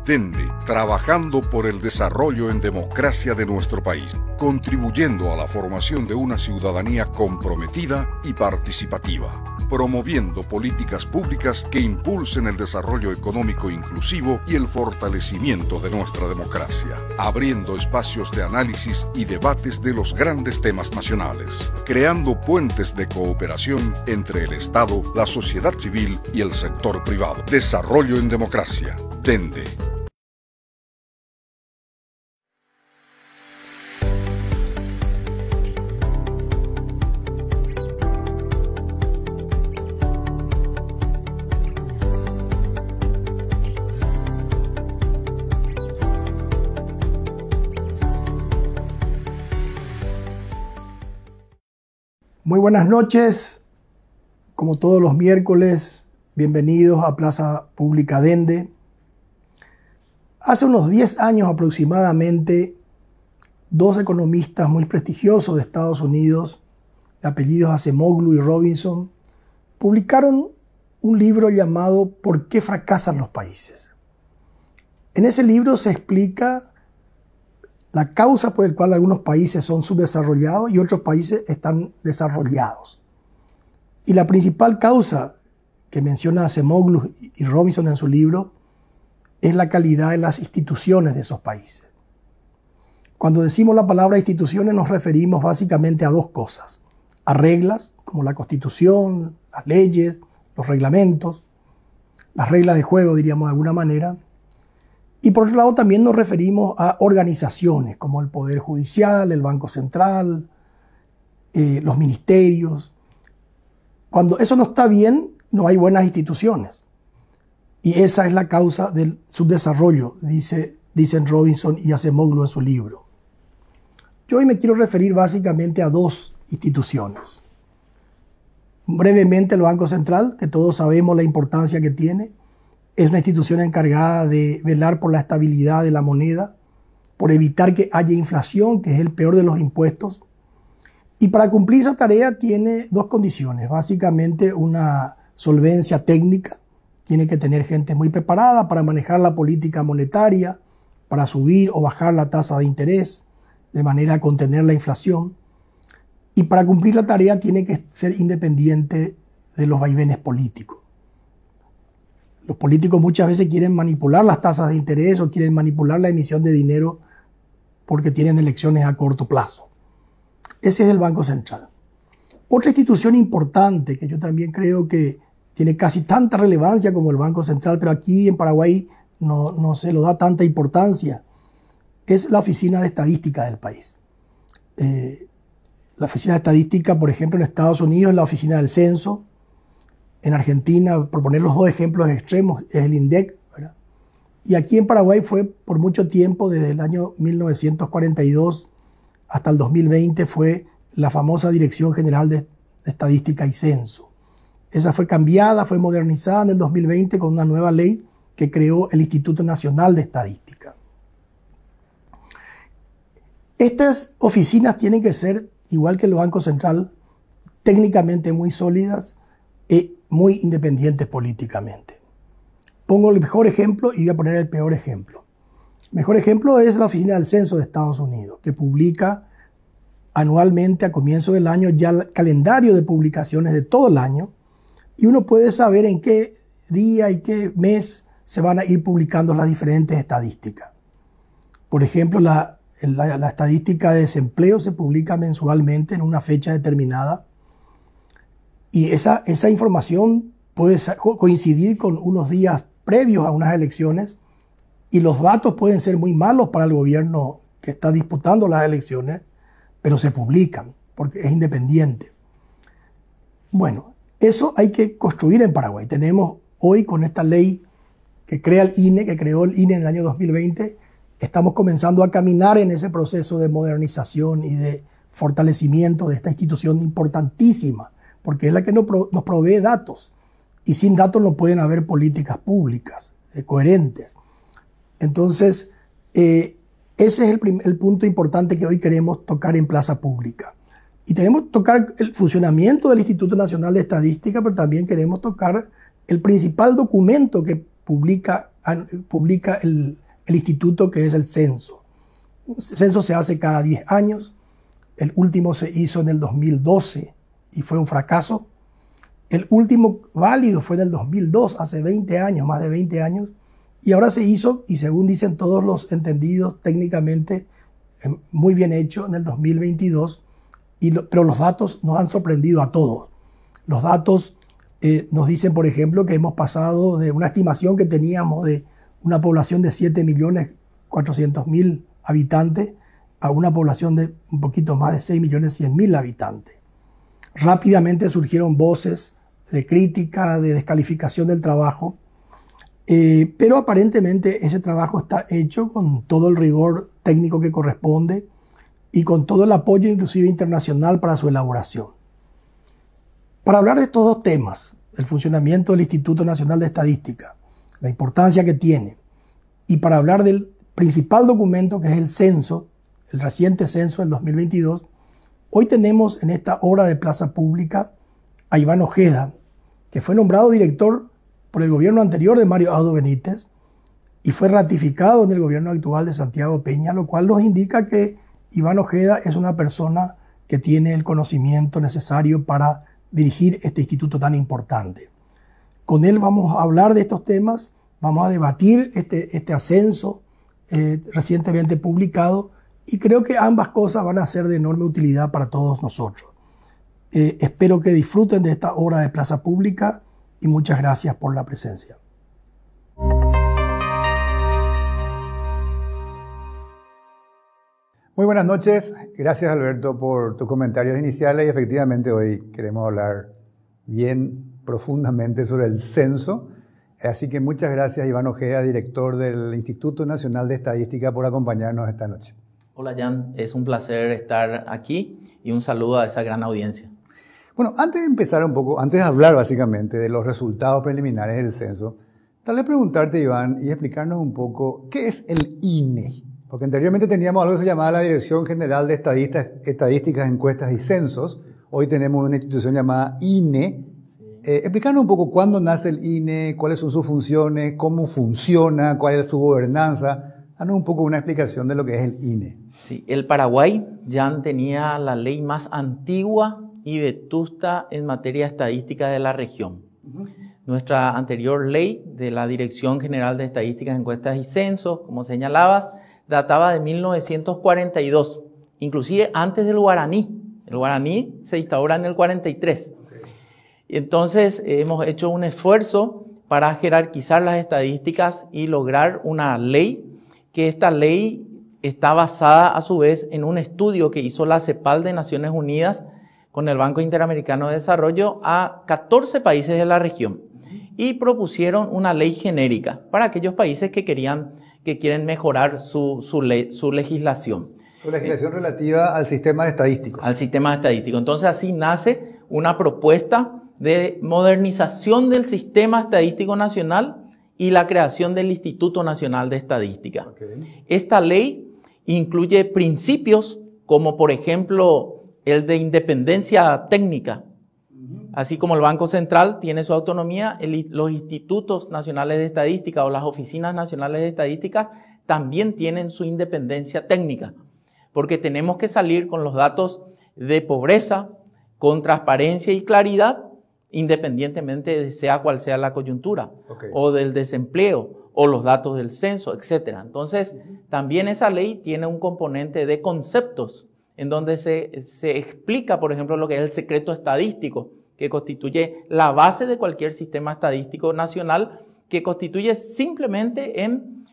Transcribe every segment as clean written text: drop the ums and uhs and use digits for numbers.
Dende, trabajando por el desarrollo en democracia de nuestro país, contribuyendo a la formación de una ciudadanía comprometida y participativa, promoviendo políticas públicas que impulsen el desarrollo económico inclusivo y el fortalecimiento de nuestra democracia, abriendo espacios de análisis y debates de los grandes temas nacionales, creando puentes de cooperación entre el Estado, la sociedad civil y el sector privado. Desarrollo en democracia. Dende. Muy buenas noches, como todos los miércoles, bienvenidos a Plaza Pública Dende. Hace unos 10 años aproximadamente, dos economistas muy prestigiosos de Estados Unidos, de apellidos Acemoglu y Robinson, publicaron un libro llamado ¿Por qué fracasan los países? En ese libro se explica la causa por la cual algunos países son subdesarrollados y otros países están desarrollados. Y la principal causa que menciona Acemoglu y Robinson en su libro es la calidad de las instituciones de esos países. Cuando decimos la palabra instituciones nos referimos básicamente a dos cosas: a reglas, como la Constitución, las leyes, los reglamentos, las reglas de juego, diríamos de alguna manera. Y por otro lado también nos referimos a organizaciones como el Poder Judicial, el Banco Central, los ministerios. Cuando eso no está bien, no hay buenas instituciones. Y esa es la causa del subdesarrollo, dicen Robinson y Acemoglu en su libro. Yo hoy me quiero referir básicamente a dos instituciones. Brevemente el Banco Central, que todos sabemos la importancia que tiene. Es una institución encargada de velar por la estabilidad de la moneda, por evitar que haya inflación, que es el peor de los impuestos. Y para cumplir esa tarea tiene dos condiciones. Básicamente una solvencia técnica. Tiene que tener gente muy preparada para manejar la política monetaria, para subir o bajar la tasa de interés, de manera a contener la inflación. Y para cumplir la tarea tiene que ser independiente de los vaivenes políticos. Los políticos muchas veces quieren manipular las tasas de interés o quieren manipular la emisión de dinero porque tienen elecciones a corto plazo. Ese es el Banco Central. Otra institución importante que yo también creo que tiene casi tanta relevancia como el Banco Central, pero aquí en Paraguay no se lo da tanta importancia, es la Oficina de Estadística del país. La Oficina de Estadística, por ejemplo, en Estados Unidos es la Oficina del Censo. En Argentina, por poner los dos ejemplos extremos, es el INDEC, ¿verdad? Y aquí en Paraguay fue por mucho tiempo, desde el año 1942 hasta el 2020, fue la famosa Dirección General de Estadística y Censo. Esa fue cambiada, fue modernizada en el 2020 con una nueva ley que creó el Instituto Nacional de Estadística. Estas oficinas tienen que ser, igual que el Banco Central, técnicamente muy sólidas y muy independientes políticamente. Pongo el mejor ejemplo y voy a poner el peor ejemplo. El mejor ejemplo es la Oficina del Censo de Estados Unidos, que publica anualmente a comienzo del año ya el calendario de publicaciones de todo el año, y uno puede saber en qué día y qué mes se van a ir publicando las diferentes estadísticas. Por ejemplo, la estadística de desempleo se publica mensualmente en una fecha determinada. Y esa información puede coincidir con unos días previos a unas elecciones y los datos pueden ser muy malos para el gobierno que está disputando las elecciones, pero se publican porque es independiente. Bueno, eso hay que construir en Paraguay. Tenemos hoy con esta ley que crea el INE, que creó el INE en el año 2020, estamos comenzando a caminar en ese proceso de modernización y de fortalecimiento de esta institución importantísima, porque es la que nos provee datos. Y sin datos no pueden haber políticas públicas coherentes. Entonces, ese es el punto importante que hoy queremos tocar en Plaza Pública. Y tenemos que tocar el funcionamiento del Instituto Nacional de Estadística, pero también queremos tocar el principal documento que publica publica el instituto que es el censo. El censo se hace cada 10 años. El último se hizo en el 2012 y fue un fracaso. El último válido fue en el 2002, hace 20 años, más de 20 años. Y ahora se hizo, y según dicen todos los entendidos técnicamente, muy bien hecho en el 2022. Pero los datos nos han sorprendido a todos. Los datos nos dicen, por ejemplo, que hemos pasado de una estimación que teníamos de una población de 7.400.000 habitantes a una población de un poquito más de 6.100.000 habitantes. Rápidamente surgieron voces de crítica, de descalificación del trabajo, pero aparentemente ese trabajo está hecho con todo el rigor técnico que corresponde y con todo el apoyo inclusive internacional para su elaboración. Para hablar de estos dos temas, el funcionamiento del Instituto Nacional de Estadística, la importancia que tiene, y para hablar del principal documento que es el censo, el reciente censo del 2022, hoy tenemos en esta hora de Plaza Pública a Iván Ojeda, que fue nombrado director por el gobierno anterior de Mario Abdo Benítez y fue ratificado en el gobierno actual de Santiago Peña, lo cual nos indica que Iván Ojeda es una persona que tiene el conocimiento necesario para dirigir este instituto tan importante. Con él vamos a hablar de estos temas, vamos a debatir este ascenso recientemente publicado y creo que ambas cosas van a ser de enorme utilidad para todos nosotros. Espero que disfruten de esta hora de Plaza Pública y muchas gracias por la presencia. Muy buenas noches. Gracias, Alberto, por tus comentarios iniciales. Y efectivamente hoy queremos hablar bien profundamente sobre el censo. Así que muchas gracias, Iván Ojeda, director del Instituto Nacional de Estadística, por acompañarnos esta noche. Hola, Jan. Es un placer estar aquí y un saludo a esa gran audiencia. Bueno, antes de empezar un poco, antes de hablar básicamente de los resultados preliminares del censo, tal vez preguntarte, Iván, y explicarnos un poco qué es el INE. Porque anteriormente teníamos algo que se llamaba la Dirección General de Estadísticas, Encuestas y Censos. Hoy tenemos una institución llamada INE. Explicarnos un poco cuándo nace el INE, cuáles son sus funciones, cómo funciona, cuál es su gobernanza. Danos un poco una explicación de lo que es el INE. Sí, el Paraguay ya tenía la ley más antigua y vetusta en materia estadística de la región. Nuestra anterior ley de la Dirección General de Estadísticas, Encuestas y Censos, como señalabas, databa de 1942, inclusive antes del guaraní. El guaraní se instaura en el 43. Entonces hemos hecho un esfuerzo para jerarquizar las estadísticas y lograr una ley, que esta ley está basada a su vez en un estudio que hizo la CEPAL de Naciones Unidas con el Banco Interamericano de Desarrollo a 14 países de la región y propusieron una ley genérica para aquellos países que quieren mejorar su legislación. Su legislación relativa al sistema estadístico. Al sistema estadístico. Entonces así nace una propuesta de modernización del sistema estadístico nacional y la creación del Instituto Nacional de Estadística. Esta ley incluye principios como, por ejemplo, el de independencia técnica. Así como el Banco Central tiene su autonomía, los institutos nacionales de estadística o las oficinas nacionales de estadística también tienen su independencia técnica, porque tenemos que salir con los datos de pobreza, con transparencia y claridad, independientemente de sea cual sea la coyuntura, o del desempleo, o los datos del censo, etc. Entonces, también esa ley tiene un componente de conceptos, en donde se explica, por ejemplo, lo que es el secreto estadístico, que constituye la base de cualquier sistema estadístico nacional, que constituye simplemente en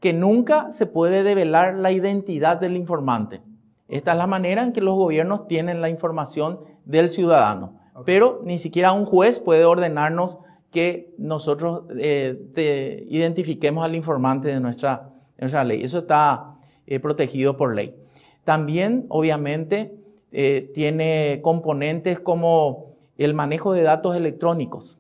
que nunca se puede develar la identidad del informante. Esta es la manera en que los gobiernos tienen la información del ciudadano. Pero ni siquiera un juez puede ordenarnos que nosotros identifiquemos al informante de nuestra ley. Eso está protegido por ley. También, obviamente, tiene componentes como el manejo de datos electrónicos,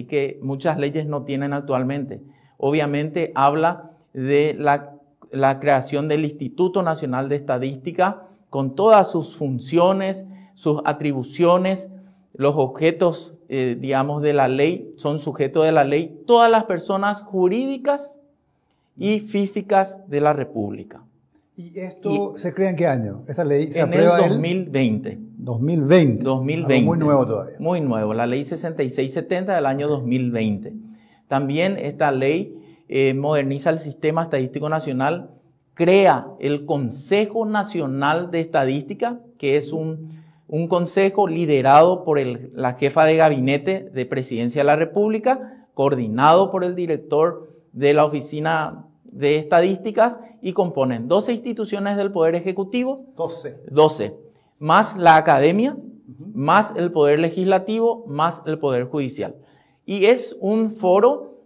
que muchas leyes no tienen actualmente. Obviamente, habla de la creación del Instituto Nacional de Estadística con todas sus funciones, sus atribuciones, los objetos, digamos, de la ley, son sujetos de la ley, todas las personas jurídicas y físicas de la República. ¿Y esto se crea en qué año? ¿Esta ley se En aprueba el 2020. 2020. 2020. Algo muy nuevo todavía. Muy nuevo, la ley 6670 del año 2020. También esta ley moderniza el Sistema Estadístico Nacional, crea el Consejo Nacional de Estadística, que es un consejo liderado por la jefa de gabinete de Presidencia de la República, coordinado por el director de la Oficina de Estadísticas, y componen 12 instituciones del Poder Ejecutivo. 12. Más la Academia, más el Poder Legislativo, más el Poder Judicial. Y es un foro,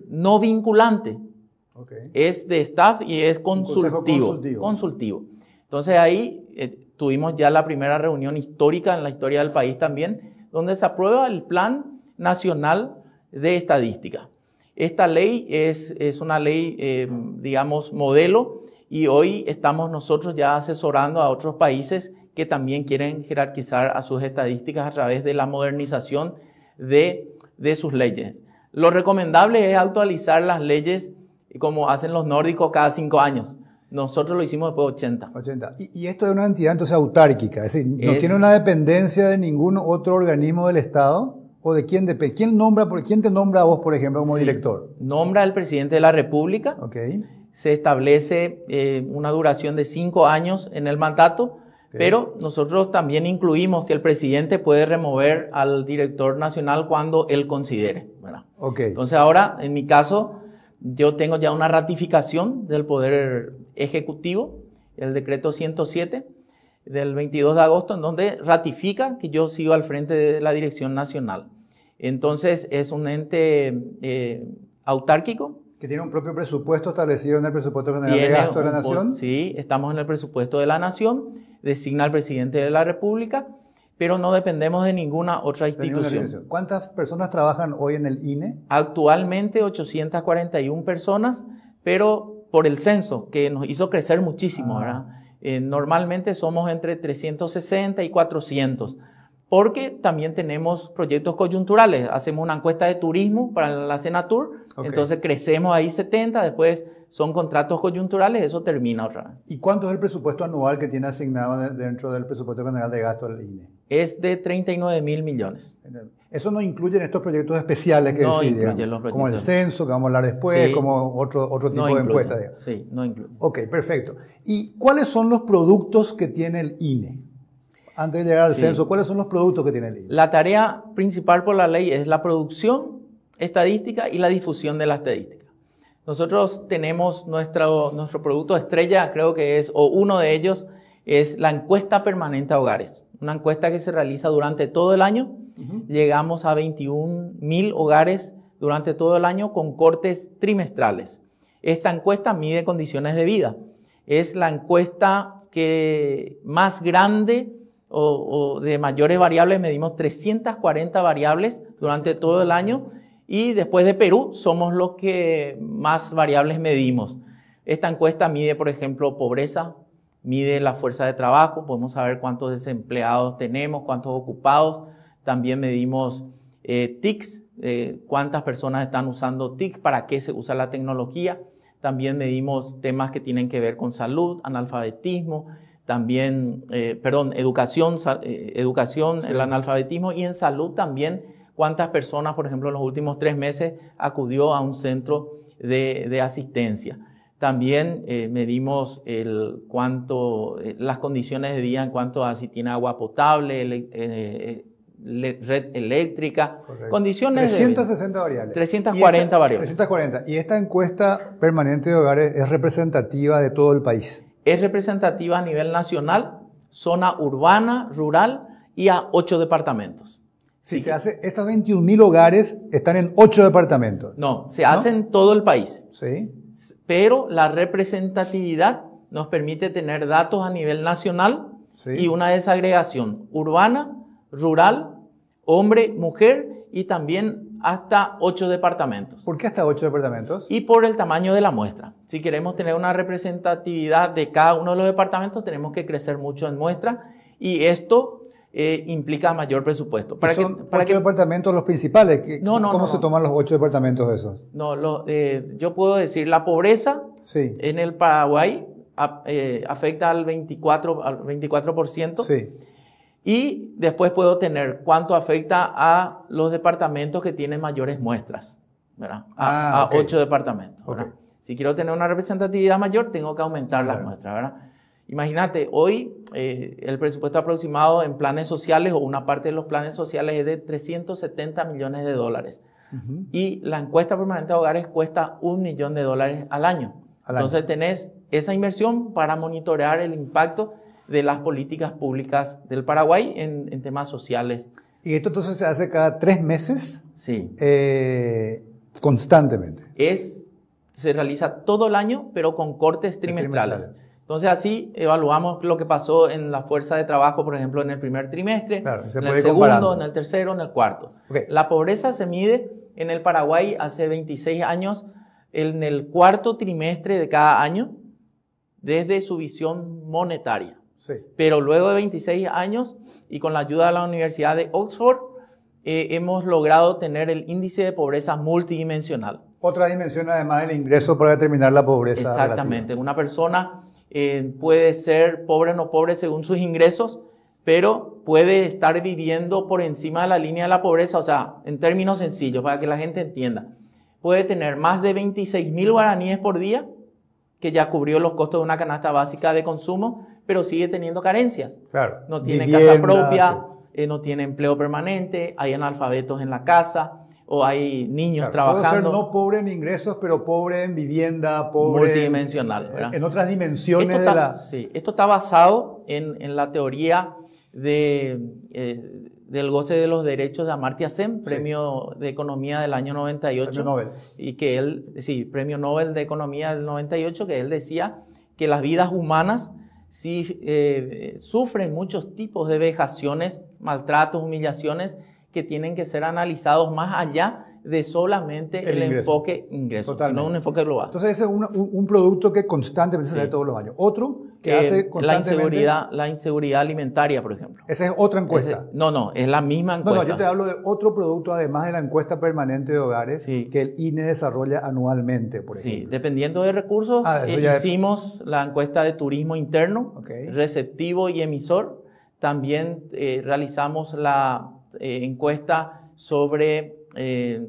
no vinculante. Okay. Es de staff y es consultivo. Entonces ahí tuvimos ya la primera reunión histórica en la historia del país también, donde se aprueba el Plan Nacional de Estadística. Esta ley es una ley, modelo, y hoy estamos nosotros ya asesorando a otros países que también quieren jerarquizar a sus estadísticas a través de la modernización de sus leyes. Lo recomendable es actualizar las leyes como hacen los nórdicos cada 5 años. Nosotros lo hicimos después de 80. Y esto es una entidad entonces autárquica, es decir, no tiene una dependencia de ningún otro organismo del Estado. ¿O de quién depende? ¿Quién te nombra a vos, por ejemplo, como director? Nombra al presidente de la República. Okay. Se establece una duración de 5 años en el mandato, pero nosotros también incluimos que el presidente puede remover al director nacional cuando él considere, ¿verdad? Okay. Entonces ahora, en mi caso, yo tengo ya una ratificación del Poder Ejecutivo, el decreto 107 del 22 de agosto, en donde ratifica que yo sigo al frente de la Dirección Nacional. Entonces, es un ente autárquico. ¿Que tiene un propio presupuesto establecido en el presupuesto general de gasto de la Nación? Sí, estamos en el presupuesto de la Nación, designa al presidente de la República, pero no dependemos de ninguna otra institución. ¿Cuántas personas trabajan hoy en el INE? Actualmente 841 personas, pero por el censo, que nos hizo crecer muchísimo, ¿verdad? Normalmente somos entre 360 y 400, porque también tenemos proyectos coyunturales. Hacemos una encuesta de turismo para la Senatur, entonces crecemos ahí 70, después son contratos coyunturales, eso termina otra vez. ¿Y cuánto es el presupuesto anual que tiene asignado dentro del presupuesto general de gasto del INE? Es de 39.000 millones. Eso no incluye en estos proyectos especiales que decían, como el censo, que vamos a hablar después, sí, como otro tipo de encuestas. Sí, no incluye. Ok, perfecto. ¿Y cuáles son los productos que tiene el INE? Antes de llegar al censo, ¿cuáles son los productos que tiene el INE? La tarea principal por la ley es la producción estadística y la difusión de la estadística. Nosotros tenemos nuestro producto estrella, creo que es, o uno de ellos, es la encuesta permanente a hogares. Una encuesta que se realiza durante todo el año. Llegamos a 21.000 hogares durante todo el año con cortes trimestrales. Esta encuesta mide condiciones de vida. Es la encuesta que más grande o de mayores variables, medimos 340 variables durante todo el año, y después de Perú somos los que más variables medimos. Esta encuesta mide, por ejemplo, pobreza, mide la fuerza de trabajo, podemos saber cuántos desempleados tenemos, cuántos ocupados. También medimos TICs, cuántas personas están usando TIC, para qué se usa la tecnología. También medimos temas que tienen que ver con salud, analfabetismo, también, educación, sí, el analfabetismo, y en salud también cuántas personas, por ejemplo, en los últimos 3 meses acudió a un centro de asistencia. También medimos las condiciones de vida en cuanto a si tiene agua potable, red eléctrica, condiciones 360 variables. 340 variables. 340. ¿Y esta encuesta permanente de hogares es representativa de todo el país? Es representativa a nivel nacional, zona urbana, rural y a 8 departamentos. Si se hace, estos 21.000 hogares están en 8 departamentos. No, se hace en todo el país. Sí. Pero la representatividad nos permite tener datos a nivel nacional, sí, y una desagregación urbana, rural, hombre, mujer, y también hasta 8 departamentos. ¿Por qué hasta 8 departamentos? Y por el tamaño de la muestra. Si queremos tener una representatividad de cada uno de los departamentos, tenemos que crecer mucho en muestra, y esto implica mayor presupuesto. ¿Y son 8 departamentos los principales? ¿Cómo se toman los 8 departamentos esos? No, yo puedo decir, la pobreza en el Paraguay afecta al 24%. Sí. Y después puedo tener cuánto afecta a los departamentos que tienen mayores muestras, ¿verdad? A 8 departamentos, ¿verdad? Okay. Si quiero tener una representatividad mayor, tengo que aumentar las muestras, ¿verdad? Imagínate, hoy el presupuesto aproximado en planes sociales o una parte de los planes sociales es de 370 millones de dólares. Y la encuesta permanente de hogares cuesta $1 millón al año. Entonces tenés esa inversión para monitorear el impacto de las políticas públicas del Paraguay en temas sociales. ¿Y esto entonces se hace cada 3 meses? Sí. Constantemente. Se realiza todo el año, pero con cortes trimestrales. Entonces así evaluamos lo que pasó en la fuerza de trabajo, por ejemplo, en el primer trimestre, en el segundo, en el tercero, en el cuarto. Okay. La pobreza se mide en el Paraguay hace 26 años, en el cuarto trimestre de cada año, desde su visión monetaria. Sí. Pero luego de 26 años y con la ayuda de la Universidad de Oxford, hemos logrado tener el índice de pobreza multidimensional. Otra dimensión además del ingreso para determinar la pobreza. Exactamente. Relativa. Una persona puede ser pobre o no pobre según sus ingresos, pero puede estar viviendo por encima de la línea de la pobreza, o sea, en términos sencillos, para que la gente entienda. Puede tener más de 26.000 guaraníes por día, que ya cubrió los costos de una canasta básica de consumo, pero sigue teniendo carencias. Claro. No tiene casa propia, no tiene empleo permanente, hay analfabetos en la casa, o hay niños trabajando. Puede ser no pobre en ingresos, pero pobre en vivienda, pobre multidimensional, ¿verdad? En otras dimensiones Sí, esto está basado en la teoría del goce de los derechos de Amartya Sen, premio de economía del año 98. Premio Nobel. Y que premio Nobel de economía del 98, que él decía que las vidas humanas sufren muchos tipos de vejaciones, maltratos, humillaciones, que tienen que ser analizados más allá de solamente el enfoque ingreso, sino un enfoque global. Entonces ese es un producto que constantemente se hace todos los años. Otro que hace constantemente... La inseguridad alimentaria, por ejemplo. Esa es otra encuesta. No, es la misma encuesta. No, yo te hablo de otro producto, además de la encuesta permanente de hogares, que el INE desarrolla anualmente, por ejemplo. Sí, dependiendo de recursos, hicimos la encuesta de turismo interno, receptivo y emisor. También realizamos la encuesta sobre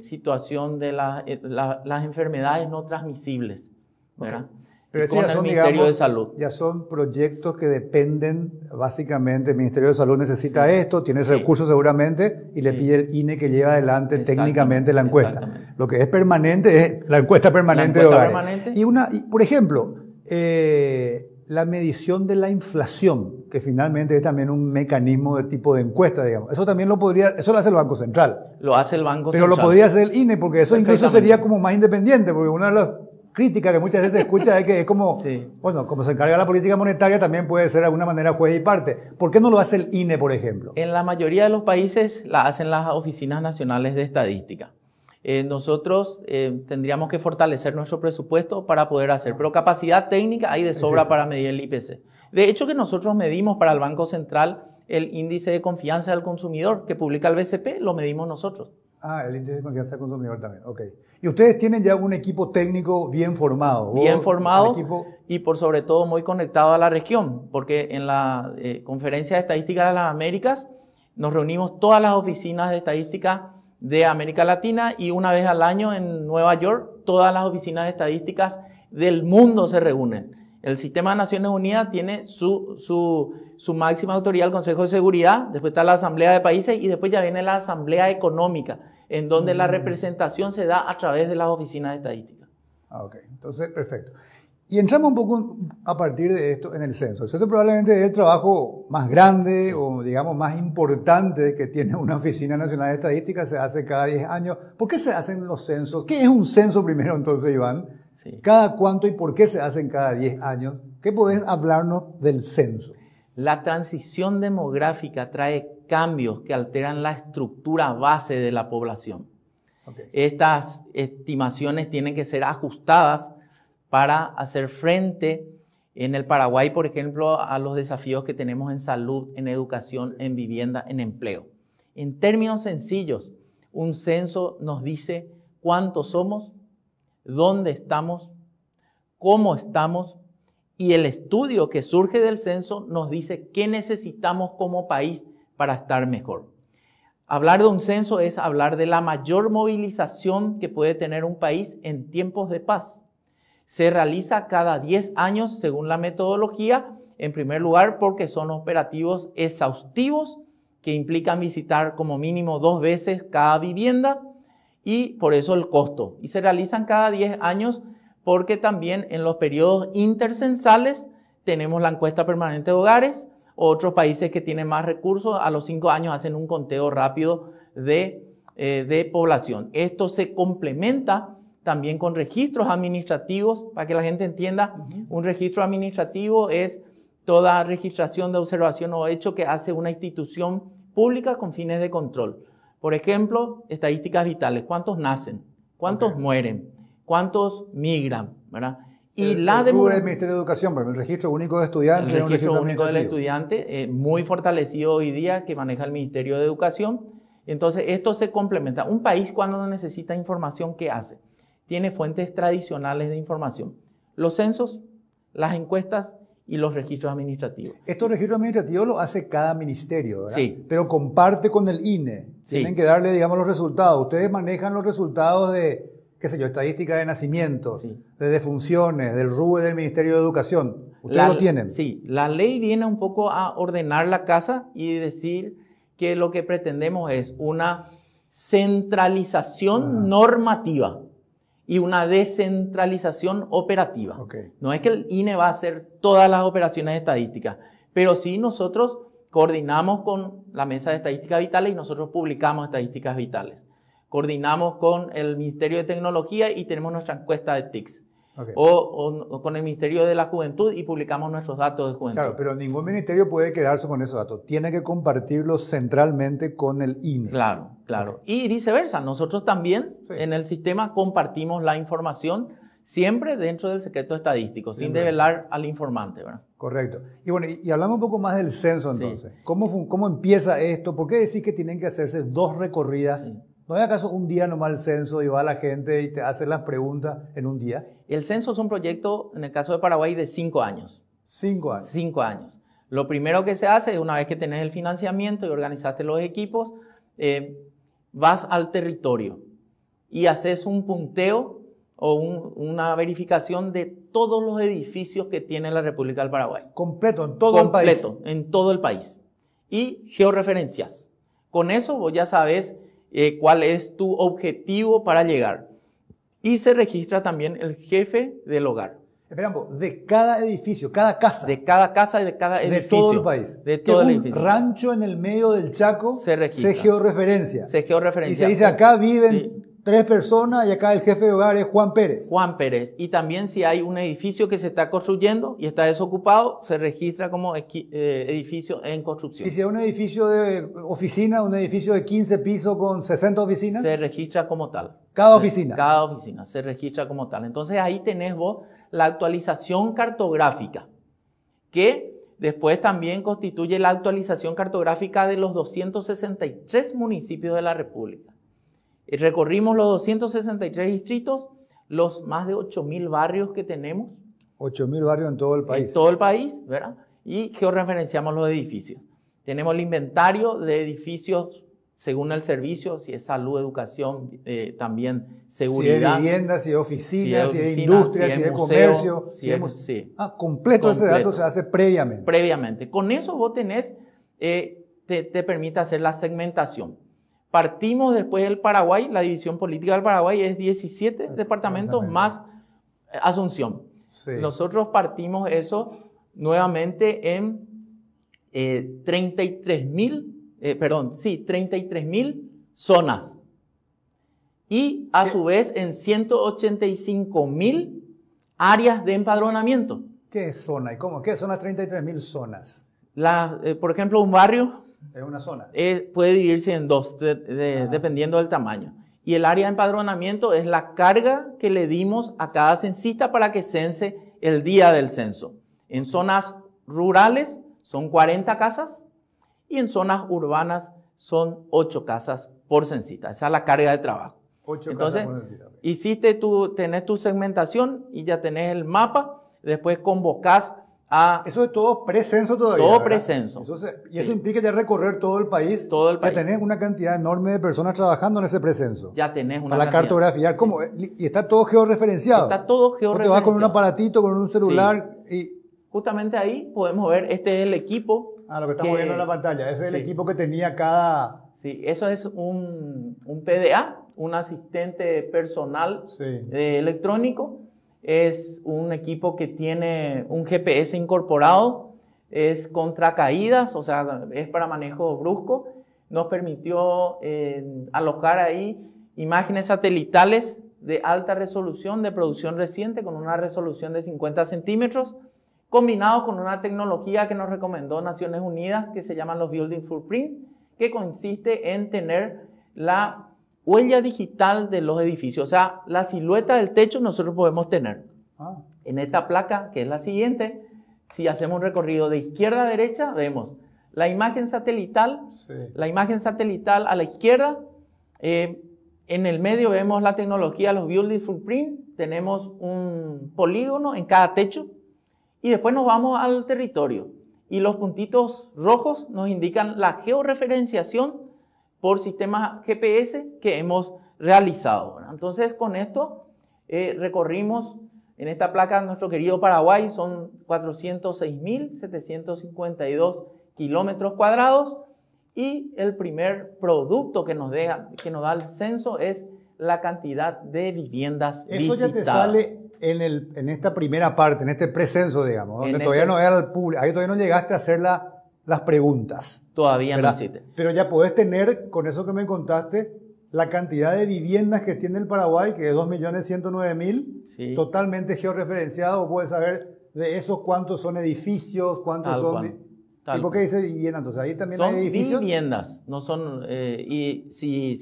situación de las enfermedades no transmisibles, ¿verdad? Pero esto ya son, Ministerio de Salud. Ya son proyectos que dependen, básicamente, el Ministerio de Salud necesita esto, tiene ese recurso seguramente, y le pide el INE que lleve adelante técnicamente la encuesta. Lo que es permanente es la encuesta permanente de hogares. Y por ejemplo, la medición de la inflación, que finalmente es también un mecanismo de tipo de encuesta, digamos. Eso también eso lo hace el Banco Central. Lo hace el Banco Central. Pero lo podría hacer el INE, porque eso incluso sería como más independiente, porque una de las críticas que muchas veces se escucha es que es como, bueno, como se encarga la política monetaria, también puede ser de alguna manera juez y parte. ¿Por qué no lo hace el INE, por ejemplo? En la mayoría de los países la hacen las oficinas nacionales de estadística. Nosotros tendríamos que fortalecer nuestro presupuesto para poder hacer, pero capacidad técnica hay de sobra para medir el IPC. De hecho que nosotros medimos para el Banco Central el índice de confianza del consumidor que publica el BCP, lo medimos nosotros. Ah, el índice de confianza del consumidor también, ok. Y ustedes tienen ya un equipo técnico bien formado. Bien formado y por sobre todo muy conectado a la región, porque en la Conferencia de Estadística de las Américas nos reunimos todas las oficinas de estadística de América Latina y una vez al año en Nueva York todas las oficinas de estadísticas del mundo se reúnen. El Sistema de Naciones Unidas tiene su máxima autoridad, el Consejo de Seguridad, después está la Asamblea de Países y después ya viene la Asamblea Económica, en donde la representación se da a través de las oficinas de estadística. Ok, entonces perfecto. Y entramos un poco a partir de esto en el censo. Eso probablemente es el trabajo más grande o digamos más importante que tiene una Oficina Nacional de Estadística, se hace cada 10 años. ¿Por qué se hacen los censos? ¿Qué es un censo primero entonces, Iván? Sí. ¿Cada cuánto y por qué se hacen cada 10 años? ¿Qué podés hablarnos del censo? La transición demográfica trae cambios que alteran la estructura base de la población. Okay. Estas estimaciones tienen que ser ajustadas para hacer frente En el Paraguay, por ejemplo, a los desafíos que tenemos en salud, en educación, en vivienda, en empleo. En términos sencillos, un censo nos dice cuántos somos, dónde estamos, cómo estamos, y el estudio que surge del censo nos dice qué necesitamos como país para estar mejor. Hablar de un censo es hablar de la mayor movilización que puede tener un país en tiempos de paz. Se realiza cada 10 años según la metodología, en primer lugar porque son operativos exhaustivos que implican visitar como mínimo 2 veces cada vivienda y por eso el costo. Y se realizan cada 10 años porque también en los periodos intercensales tenemos la encuesta permanente de hogares. Otros países que tienen más recursos a los 5 años hacen un conteo rápido de población. Esto se complementa también con registros administrativos, para que la gente entienda. Un registro administrativo es toda registración de observación o hecho que hace una institución pública con fines de control. Por ejemplo, estadísticas vitales. ¿Cuántos nacen? ¿Cuántos mueren? ¿Cuántos migran? ¿Verdad? Y el Ministerio de Educación, el Registro Único de Estudiantes. El Registro Único del Estudiante, muy fortalecido hoy día, que maneja el Ministerio de Educación. Entonces, esto se complementa. Un país cuando necesita información, ¿qué hace? Tiene fuentes tradicionales de información. Los censos, las encuestas y los registros administrativos. Estos registros administrativos los hace cada ministerio, ¿verdad? Sí. Pero comparte con el INE. Tienen que darle, digamos, los resultados. Ustedes manejan los resultados de, qué sé yo, estadística de nacimientos, de defunciones, del RUE del Ministerio de Educación. ¿Ustedes lo tienen? Sí. La ley viene un poco a ordenar la casa y decir que lo que pretendemos es una centralización normativa y una descentralización operativa. No es que el INE va a hacer todas las operaciones estadísticas, pero sí nosotros coordinamos con la Mesa de Estadísticas Vitales y nosotros publicamos estadísticas vitales. Coordinamos con el Ministerio de Tecnología y tenemos nuestra encuesta de TICS. O con el Ministerio de la Juventud y publicamos nuestros datos de juventud. Claro, pero ningún ministerio puede quedarse con esos datos. Tiene que compartirlos centralmente con el INE. Claro, claro. Y viceversa. Nosotros también en el sistema compartimos la información siempre dentro del secreto estadístico, sin develar al informante, ¿verdad? Correcto. Y bueno, y hablamos un poco más del censo entonces. ¿Cómo empieza esto? ¿Por qué decís que tienen que hacerse 2 recorridas? ¿No hay acaso un día nomás el censo y va la gente y te hace las preguntas en un día? El censo es un proyecto, en el caso de Paraguay, de 5 años. 5 años. 5 años. Lo primero que se hace es, una vez que tenés el financiamiento y organizaste los equipos, vas al territorio y haces un punteo o una verificación de todos los edificios que tiene la República del Paraguay. Completo, en todo el país. Completo, en todo el país. Y georreferencias. Con eso vos ya sabes cuál es tu objetivo para llegar. Y se registra también el jefe del hogar. Esperamos, de cada edificio, cada casa. De cada casa y de cada edificio. De todo el país. De todo el un edificio. Rancho en el medio del Chaco se registra. Se georreferencia. Se georreferencia. Y se dice, acá viven 3 personas y acá el jefe de hogar es Juan Pérez. Juan Pérez. Y también si hay un edificio que se está construyendo y está desocupado, se registra como edificio en construcción. Y si hay un edificio de oficina, un edificio de 15 pisos con 60 oficinas. Se registra como tal. Cada oficina. Cada oficina se registra como tal. Entonces ahí tenés vos la actualización cartográfica, que después también constituye la actualización cartográfica de los 263 municipios de la República. Recorrimos los 263 distritos, los más de 8.000 barrios que tenemos. 8.000 barrios en todo el país. En todo el país, ¿verdad? Y georreferenciamos los edificios. Tenemos el inventario de edificios según el servicio, si es salud, educación, también seguridad. Si es vivienda, si es oficina, si es industria, si es comercio. Completo ese dato se hace previamente. Previamente. Con eso vos tenés, te permite hacer la segmentación. Partimos después del Paraguay, la división política del Paraguay es 17 departamentos más Asunción. Nosotros partimos eso nuevamente en 33.000 zonas. Y a su vez en 185.000 áreas de empadronamiento. ¿Qué es zona? ¿Y cómo? ¿Qué son las 33.000 zonas? Por ejemplo, un barrio es una zona. Puede dividirse en 2, dependiendo del tamaño. Y el área de empadronamiento es la carga que le dimos a cada censista para que cense el día del censo. En zonas rurales son 40 casas y en zonas urbanas son 8 casas por censita. Esa es la carga de trabajo. 8 Entonces, casas por censita. tenés tu segmentación y ya tenés el mapa, después convocás a... Eso es todo precenso todavía. Todo ¿verdad? precenso. Y eso implica ya recorrer todo el país. Todo el país. Ya tenés una cantidad enorme de personas trabajando en ese precenso. Ya tenés una Para cantidad. cartografiar. ¿Cómo? Y está todo georreferenciado. Está todo O georreferenciado. te vas con un aparatito, con un celular y... Justamente ahí podemos ver, este es el equipo. Lo que estamos viendo en la pantalla. Ese es el Sí. equipo que tenía cada... Sí, eso es un PDA, un asistente personal Sí. electrónico. Es un equipo que tiene un GPS incorporado, es contra caídas, o sea, es para manejo brusco. Nos permitió alojar ahí imágenes satelitales de alta resolución, de producción reciente, con una resolución de 50 centímetros, combinado con una tecnología que nos recomendó Naciones Unidas, que se llaman los Building Footprint, que consiste en tener la huella digital de los edificios. O sea, la silueta del techo nosotros podemos tener. En esta placa, que es la siguiente, si hacemos un recorrido de izquierda a derecha, vemos la imagen satelital, la imagen satelital a la izquierda. En el medio vemos la tecnología, los Building Footprint. Tenemos un polígono en cada techo. Y después nos vamos al territorio. Y los puntitos rojos nos indican la georreferenciación por sistema GPS que hemos realizado. Entonces, con esto recorrimos en esta placa nuestro querido Paraguay, son 406.752 kilómetros cuadrados. Y el primer producto que nos da el censo es la cantidad de viviendas visitadas. Eso ya te sale en esta primera parte, en este precenso, digamos, donde todavía no era el público, ahí todavía no llegaste a hacer las preguntas. Todavía ¿verdad? no existe. Pero ya podés tener, con eso que me contaste, la cantidad de viviendas que tiene el Paraguay, que es 2.109.000, Sí. totalmente georreferenciado. Puedes saber de esos cuántos son edificios, cuántos Tal son... cual. ¿Y por qué dice vivienda? Entonces ahí también Son hay edificios. viviendas, no son, y si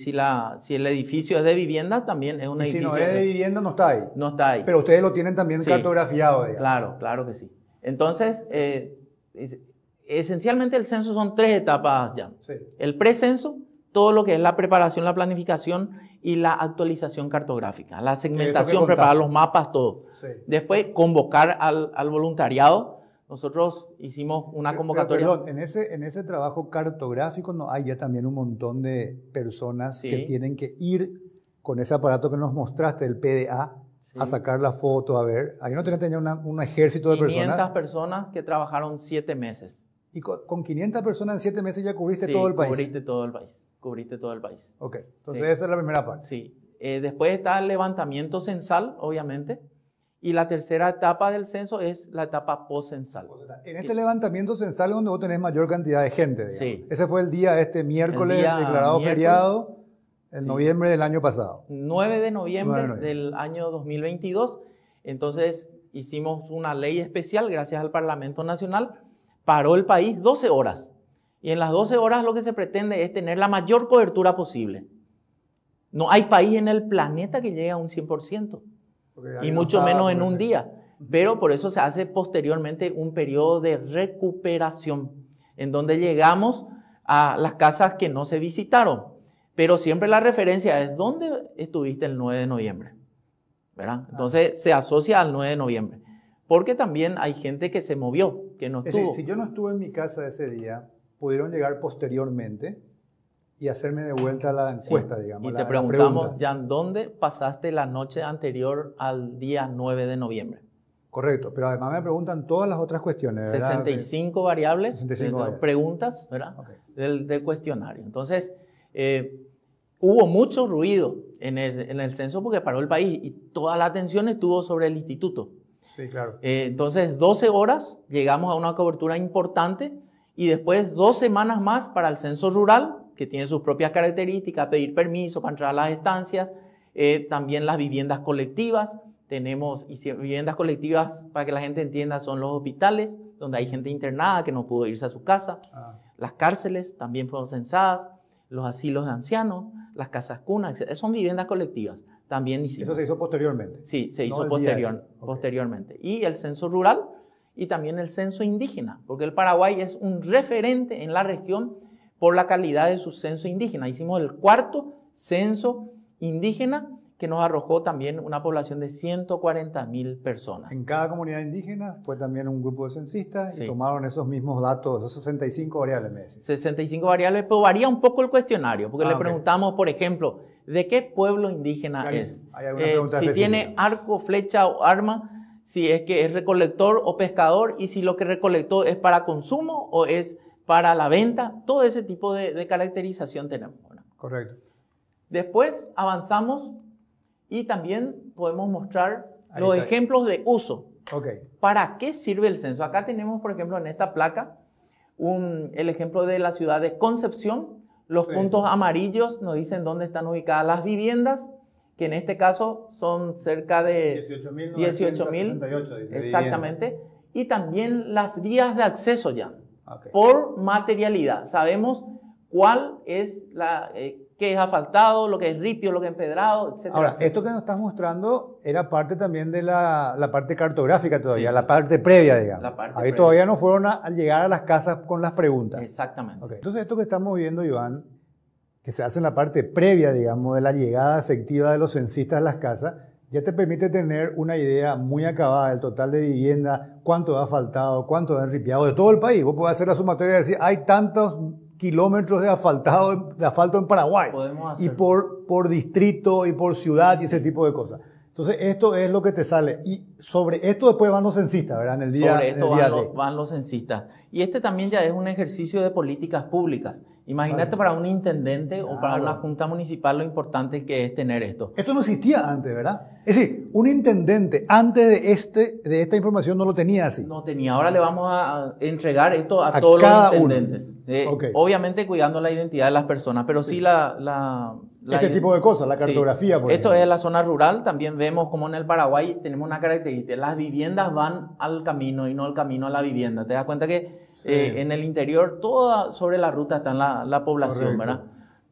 el edificio es de vivienda, también es un Y si edificio. no es de vivienda, no está ahí. No está ahí. Pero ustedes lo tienen también Sí. cartografiado, digamos. Claro, claro que sí. Entonces, esencialmente el censo son 3 etapas ya. Sí. El precenso, todo lo que es la preparación, la planificación y la actualización cartográfica. La segmentación, preparar los mapas, todo. Sí. Después, convocar al voluntariado. Nosotros hicimos una convocatoria. Pero, perdón, en ese trabajo cartográfico no hay ya también un montón de personas Sí. que tienen que ir con ese aparato que nos mostraste, el PDA, a sacar la foto, a ver. Ahí no tenía un ejército de 500 personas que trabajaron 7 meses. Y con 500 personas en 7 meses ya cubriste Sí, todo el país. Cubriste todo el país. Cubriste todo el país. Ok, entonces Sí. esa es la primera parte. Sí. Después está el levantamiento censal, obviamente. Y la tercera etapa del censo es la etapa post-censal. En este levantamiento censal es donde vos tenés mayor cantidad de gente, digamos. Sí. Ese fue el día, miércoles, El día declarado miércoles. feriado, en Sí. noviembre del año pasado. 9 de noviembre 9 de noviembre. del año 2022. Entonces hicimos una ley especial gracias al Parlamento Nacional. Paró el país 12 horas. Y en las 12 horas lo que se pretende es tener la mayor cobertura posible. No hay país en el planeta que llegue a un 100%. Y mucho menos en un día. Pero por eso se hace posteriormente un periodo de recuperación, en donde llegamos a las casas que no se visitaron. Pero siempre la referencia es ¿dónde estuviste el 9 de noviembre? ¿Verdad? Entonces se asocia al 9 de noviembre. Porque también hay gente que se movió, que no Es estuvo. decir, si yo no estuve en mi casa ese día, pudieron llegar posteriormente y hacerme de vuelta la encuesta, digamos. Y te preguntamos, Jan, ¿dónde pasaste la noche anterior al día 9 de noviembre? Correcto, pero además me preguntan todas las otras cuestiones, ¿verdad? 65 variables, 65 variables. preguntas, ¿verdad? Okay. Del cuestionario. Entonces, hubo mucho ruido en el censo porque paró el país y toda la atención estuvo sobre el instituto. Sí, claro. Entonces, 12 horas, llegamos a una cobertura importante y después 2 semanas más para el censo rural, que tiene sus propias características, pedir permiso para entrar a las estancias, también las viviendas colectivas. Tenemos viviendas colectivas, para que la gente entienda, son los hospitales, donde hay gente internada que no pudo irse a su casa. Las cárceles también fueron censadas, los asilos de ancianos, las casas cunas, etc. Son viviendas colectivas. También hicimos. Eso se hizo posteriormente. Sí, se hizo No el día ese. posteriormente. Y el censo rural, y también el censo indígena, porque el Paraguay es un referente en la región por la calidad de su censo indígena. Hicimos el 4º censo indígena que nos arrojó también una población de 140.000 personas. En cada comunidad indígena fue también un grupo de censistas Sí. y tomaron esos mismos datos, esos 65 variables, me decís. 65 variables, pero varía un poco el cuestionario, porque le ok. preguntamos, por ejemplo, ¿de qué pueblo indígena Clarísimo. es? ¿Hay alguna pregunta si específica? tiene arco, flecha o arma, si es que es recolector o pescador, y si lo que recolectó es para consumo o es para la venta. Todo ese tipo de caracterización tenemos, ¿verdad? Correcto. Después avanzamos y también podemos mostrar Ahí los está. ejemplos de uso. Ok. ¿Para qué sirve el censo? Acá tenemos, por ejemplo, en esta placa, el ejemplo de la ciudad de Concepción. Los Sí. puntos amarillos nos dicen dónde están ubicadas las viviendas, que en este caso son cerca de 18.000. Exactamente. Y también las vías de acceso ya, Ok. por materialidad. Sabemos cuál es qué es asfaltado, lo que es ripio, lo que es empedrado, etc. Ahora, esto que nos estás mostrando era parte también de la parte cartográfica todavía, Sí. la parte previa, digamos. La parte Ahí previa. todavía no fueron a llegar a las casas con las preguntas. Exactamente. Ok. Entonces, esto que estamos viendo, Iván, que se hace en la parte previa, digamos, de la llegada efectiva de los censistas a las casas, ya te permite tener una idea muy acabada del total de vivienda, cuánto ha faltado, cuánto ha enripiado de todo el país. Vos podés hacer la sumatoria y decir, hay tantos kilómetros de asfalto en Paraguay. Podemos Y hacer. por distrito y por ciudad y ese tipo de cosas. Entonces, esto es lo que te sale. Y sobre esto después van los censistas, ¿verdad? En el día, Sobre en esto el día van los censistas. Y este también ya es un ejercicio de políticas públicas. Imagínate para un intendente o para Claro. una junta municipal lo importante que es tener esto. Esto no existía antes, ¿verdad? Es decir, un intendente antes de esta información no lo tenía así. No tenía. Ahora le vamos a entregar esto a A todos cada los uno. intendentes. Ok. Obviamente cuidando la identidad de las personas, pero sí Este tipo de cosas, la cartografía, Sí. por Esto ejemplo. es la zona rural. También vemos como en el Paraguay tenemos una característica. Las viviendas van al camino y no el camino a la vivienda. Te das cuenta que en el interior, toda sobre la ruta está la población, Correcto.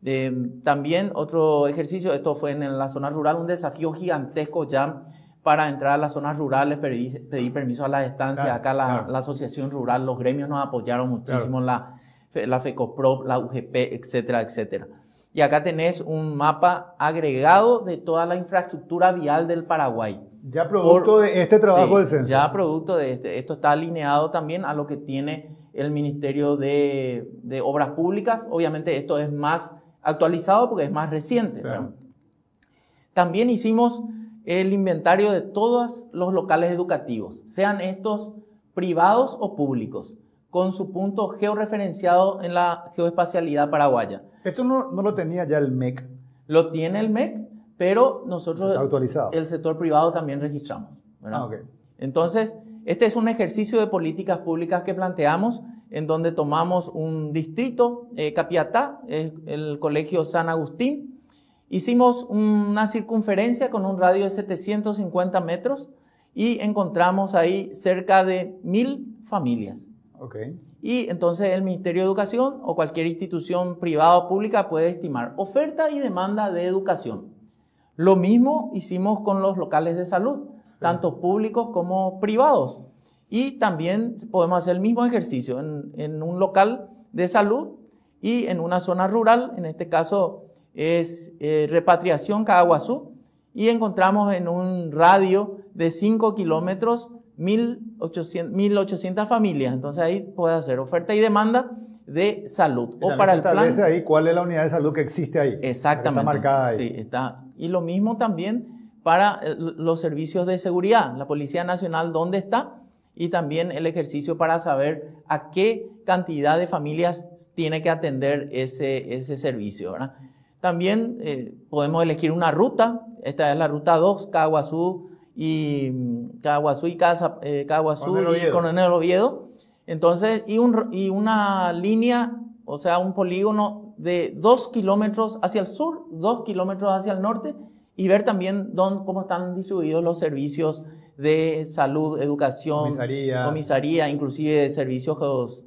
¿verdad? También otro ejercicio, esto fue en la zona rural, un desafío gigantesco ya para entrar a las zonas rurales, pedir permiso a las estancias. Claro, Acá claro. la asociación rural, los gremios nos apoyaron muchísimo, la FECOPRO, la UGP, etcétera, etcétera. Y acá tenés un mapa agregado de toda la infraestructura vial del Paraguay. Ya producto de este trabajo Sí, del censo. ya producto de este. Esto está alineado también a lo que tiene el Ministerio de Obras Públicas. Obviamente esto es más actualizado porque es más reciente, Claro. ¿verdad? También hicimos el inventario de todos los locales educativos, sean estos privados o públicos, con su punto georreferenciado en la geoespacialidad paraguaya. Esto no lo tenía ya el MEC. Lo tiene el MEC, pero nosotros, Está actualizado. el sector privado, también registramos, ¿verdad? Ah, ok. Entonces, este es un ejercicio de políticas públicas que planteamos, en donde tomamos un distrito, Capiatá, el Colegio San Agustín. Hicimos una circunferencia con un radio de 750 metros y encontramos ahí cerca de 1.000 familias. Ok. Y entonces el Ministerio de Educación o cualquier institución privada o pública puede estimar oferta y demanda de educación. Lo mismo hicimos con los locales de salud, tanto públicos como privados. Y también podemos hacer el mismo ejercicio en un local de salud y en una zona rural, en este caso es Repatriación Caaguazú, y encontramos en un radio de 5 kilómetros 1.800 familias. Entonces ahí puede hacer oferta y demanda de salud. Y O para el plan. establece ahí cuál es la unidad de salud que existe ahí. Exactamente. Está marcada ahí. Sí, está. Y lo mismo también para los servicios de seguridad. La Policía Nacional, ¿dónde está? Y también el ejercicio para saber a qué cantidad de familias tiene que atender ese servicio, ¿verdad? También podemos elegir una ruta. Esta es la ruta 2, Caaguazú y Coronel Oviedo. Entonces, y una línea, o sea, un polígono de 2 kilómetros hacia el sur, 2 kilómetros hacia el norte, y ver también cómo están distribuidos los servicios de salud, educación, comisaría, inclusive servicios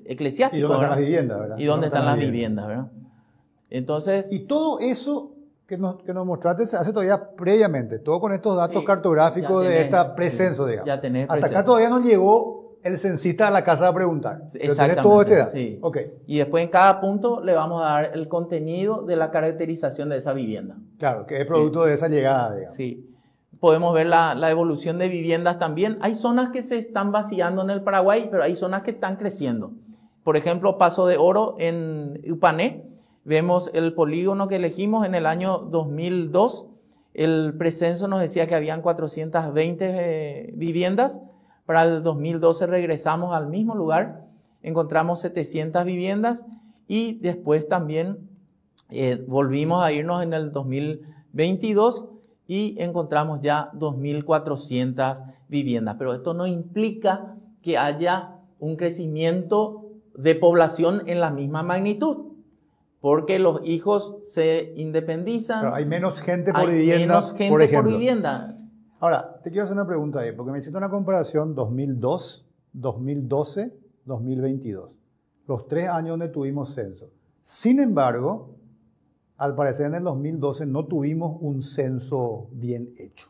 eclesiásticos. Y dónde están las viviendas, ¿verdad? Y dónde están las viviendas, ¿verdad? Entonces, y todo eso que nos mostraste se hace todavía previamente, todo con estos datos cartográficos de esta precenso, digamos. Ya tenés Hasta precenso. acá todavía no llegó el censista a la casa a preguntar. Exactamente. Tenés todo este dato. Sí. Okay. Y después en cada punto le vamos a dar el contenido de la caracterización de esa vivienda. Claro, que es producto de esa llegada, digamos. Sí. Podemos ver la evolución de viviendas también. Hay zonas que se están vaciando en el Paraguay, pero hay zonas que están creciendo. Por ejemplo, Paso de Oro en Upané. Vemos el polígono que elegimos en el año 2002. El precenso nos decía que habían 420 viviendas. Para el 2012 regresamos al mismo lugar. Encontramos 700 viviendas. Y después también volvimos a irnos en el 2022 y encontramos ya 2.400 viviendas. Pero esto no implica que haya un crecimiento de población en la misma magnitud. Porque los hijos se independizan. Pero hay menos gente por hay vivienda, menos gente por ejemplo. por vivienda. Ahora, te quiero hacer una pregunta ahí, porque me hiciste una comparación 2002, 2012, 2022. Los 3 años donde tuvimos censo. Sin embargo, al parecer en el 2012 no tuvimos un censo bien hecho.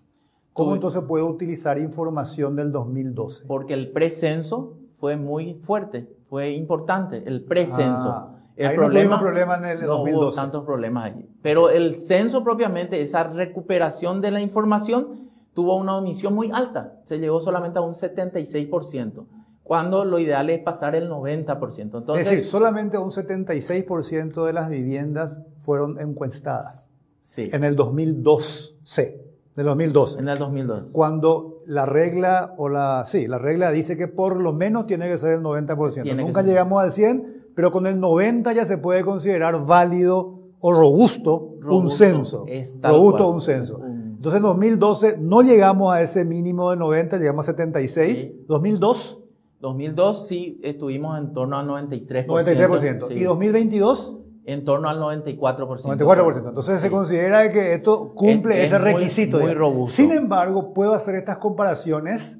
¿Cómo entonces puedo utilizar información del 2012? Porque el precenso fue muy fuerte, fue importante, el precenso. Ahí no tuvimos problemas en el 2012. No hubo tantos problemas allí. Pero el censo propiamente, esa recuperación de la información, tuvo una omisión muy alta. Se llegó solamente a un 76%, cuando lo ideal es pasar el 90%. Entonces, es decir, solamente un 76% de las viviendas fueron encuestadas. Sí. En el 2012. Del 2012. En el 2012. Cuando la regla la regla dice que por lo menos tiene que ser el 90%. Nunca llegamos al 100%, pero con el 90% ya se puede considerar válido o robusto un censo. Robusto un censo. Entonces en 2012 no llegamos a ese mínimo de 90, llegamos a 76. Sí. 2002 sí estuvimos en torno al 93%. 93%. Sí. ¿Y 2022? En torno al 94%. 94%. Entonces se considera que esto cumple ese requisito. Muy robusto. Sin embargo, puedo hacer estas comparaciones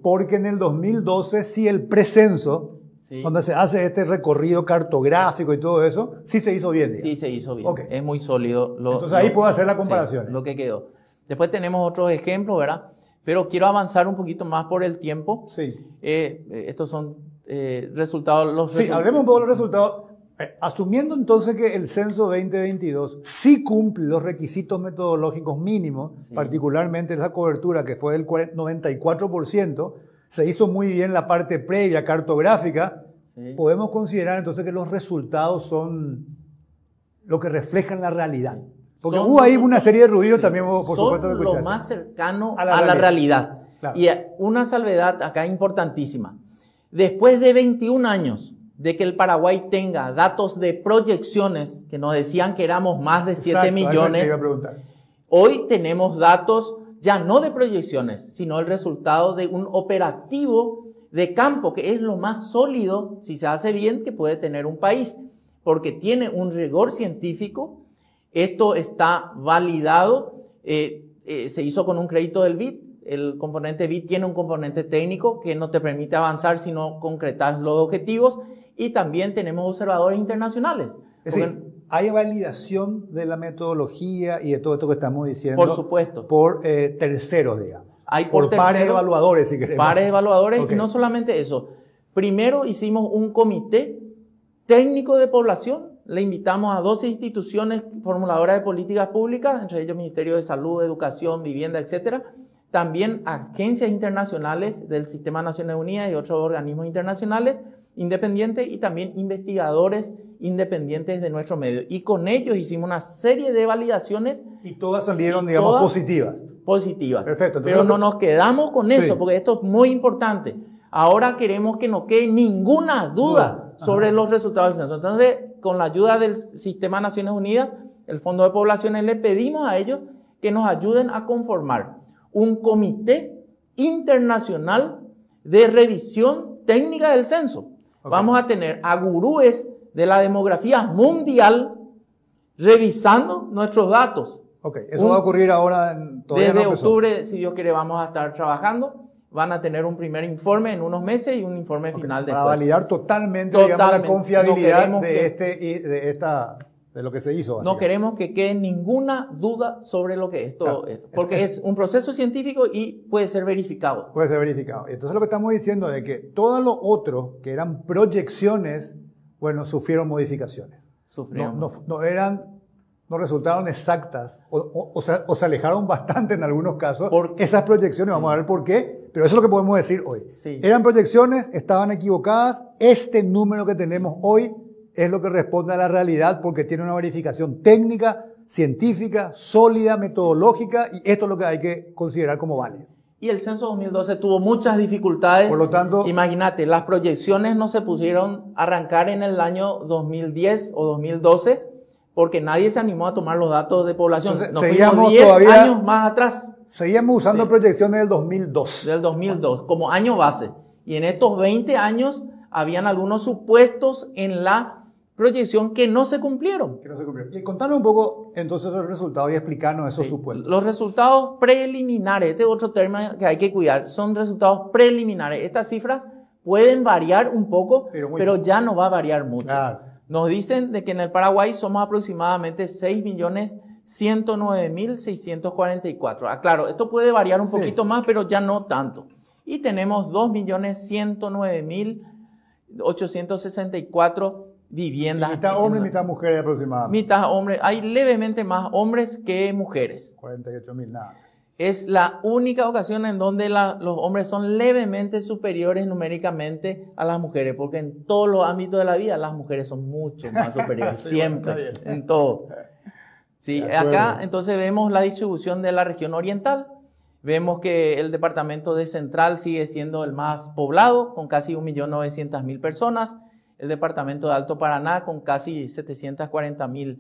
porque en el 2012 sí el precenso, donde se hace este recorrido cartográfico y todo eso, sí se hizo bien. Sí se hizo bien. Okay. Es muy sólido. Entonces ahí puedo hacer la comparación. Sí, lo que quedó. Después tenemos otros ejemplos, ¿verdad? Pero quiero avanzar un poquito más por el tiempo. Sí. Estos son resultados. Sí, hablemos un poco de los resultados. Asumiendo entonces que el censo 2022 sí cumple los requisitos metodológicos mínimos, particularmente esa cobertura que fue del 94%, se hizo muy bien la parte previa cartográfica, podemos considerar entonces que los resultados son lo que reflejan la realidad. Porque hubo ahí una serie de ruidos también, por supuesto. Son lo más cercano a la realidad. Claro. Y una salvedad acá importantísima. Después de 21 años de que el Paraguay tenga datos de proyecciones, que nos decían que éramos más de 7 millones, hoy tenemos datos ya no de proyecciones, sino el resultado de un operativo de campo, que es lo más sólido, si se hace bien, que puede tener un país, porque tiene un rigor científico. Esto está validado, se hizo con un crédito del BID. El componente BID tiene un componente técnico que no te permite avanzar si no concretas los objetivos, y también tenemos observadores internacionales. Es decir, hay validación de la metodología y de todo esto que estamos diciendo. Por supuesto. Por terceros, digamos. Hay por pares evaluadores, si queremos. Pares evaluadores, y no solamente eso. Primero hicimos un comité técnico de población. Le invitamos a 12 instituciones formuladoras de políticas públicas, entre ellos Ministerio de Salud, Educación, Vivienda, etcétera. También agencias internacionales del Sistema de Naciones Unidas y otros organismos internacionales independientes, y también investigadores independientes de nuestro medio. Y con ellos hicimos una serie de validaciones. Y todas salieron, digamos, positivas. Positivas. Perfecto. Entonces, pero no nos quedamos con eso, porque esto es muy importante. Ahora queremos que no quede ninguna duda sobre los resultados del censo. Entonces, con la ayuda del Sistema de Naciones Unidas, el Fondo de Poblaciones, le pedimos a ellos que nos ayuden a conformar un comité internacional de revisión técnica del censo. Vamos a tener a gurúes de la demografía mundial revisando nuestros datos. Eso va a ocurrir ahora. Desde octubre, si Dios quiere, vamos a estar trabajando. Van a tener un primer informe en unos meses y un informe final después. Para validar totalmente, digamos, la confiabilidad de esta de lo que se hizo. No queremos que quede ninguna duda sobre lo que esto es, porque es un proceso científico y puede ser verificado. Puede ser verificado. Entonces lo que estamos diciendo es que todo lo otro, que eran proyecciones, bueno, sufrieron modificaciones. No resultaron exactas o se alejaron bastante en algunos casos. Esas proyecciones, vamos a ver por qué, pero eso es lo que podemos decir hoy. Sí. Eran proyecciones, estaban equivocadas, este número que tenemos hoy es lo que responde a la realidad porque tiene una verificación técnica, científica, sólida, metodológica, y esto es lo que hay que considerar como válido. Y el censo 2012 tuvo muchas dificultades. Por lo tanto, imagínate, las proyecciones no se pusieron a arrancar en el año 2010 o 2012 porque nadie se animó a tomar los datos de población. Entonces, nos fuimos 10 años más atrás. Seguíamos usando proyecciones del 2002. Del 2002, como año base. Y en estos 20 años habían algunos supuestos en la proyección que no se cumplieron. Y contanos un poco entonces los resultados y explicarnos esos supuestos. Los resultados preliminares, este es otro término que hay que cuidar, son resultados preliminares. Estas cifras pueden variar un poco, pero ya no va a variar mucho. Claro. Nos dicen de que en el Paraguay somos aproximadamente 6.109.644. Claro, esto puede variar un poquito más, pero ya no tanto. Y tenemos 2.109.864 viviendas. Mitad hombres, mitad mujeres aproximadamente. Mitad hombres. Hay levemente más hombres que mujeres. 48.000 nada. Es la única ocasión en donde los hombres son levemente superiores numéricamente a las mujeres, porque en todos los ámbitos de la vida las mujeres son mucho más superiores, sí, siempre, en todo. Sí, acá entonces vemos la distribución de la región oriental, vemos que el departamento de Central sigue siendo el más poblado, con casi 1.900.000 personas, el departamento de Alto Paraná con casi 740.000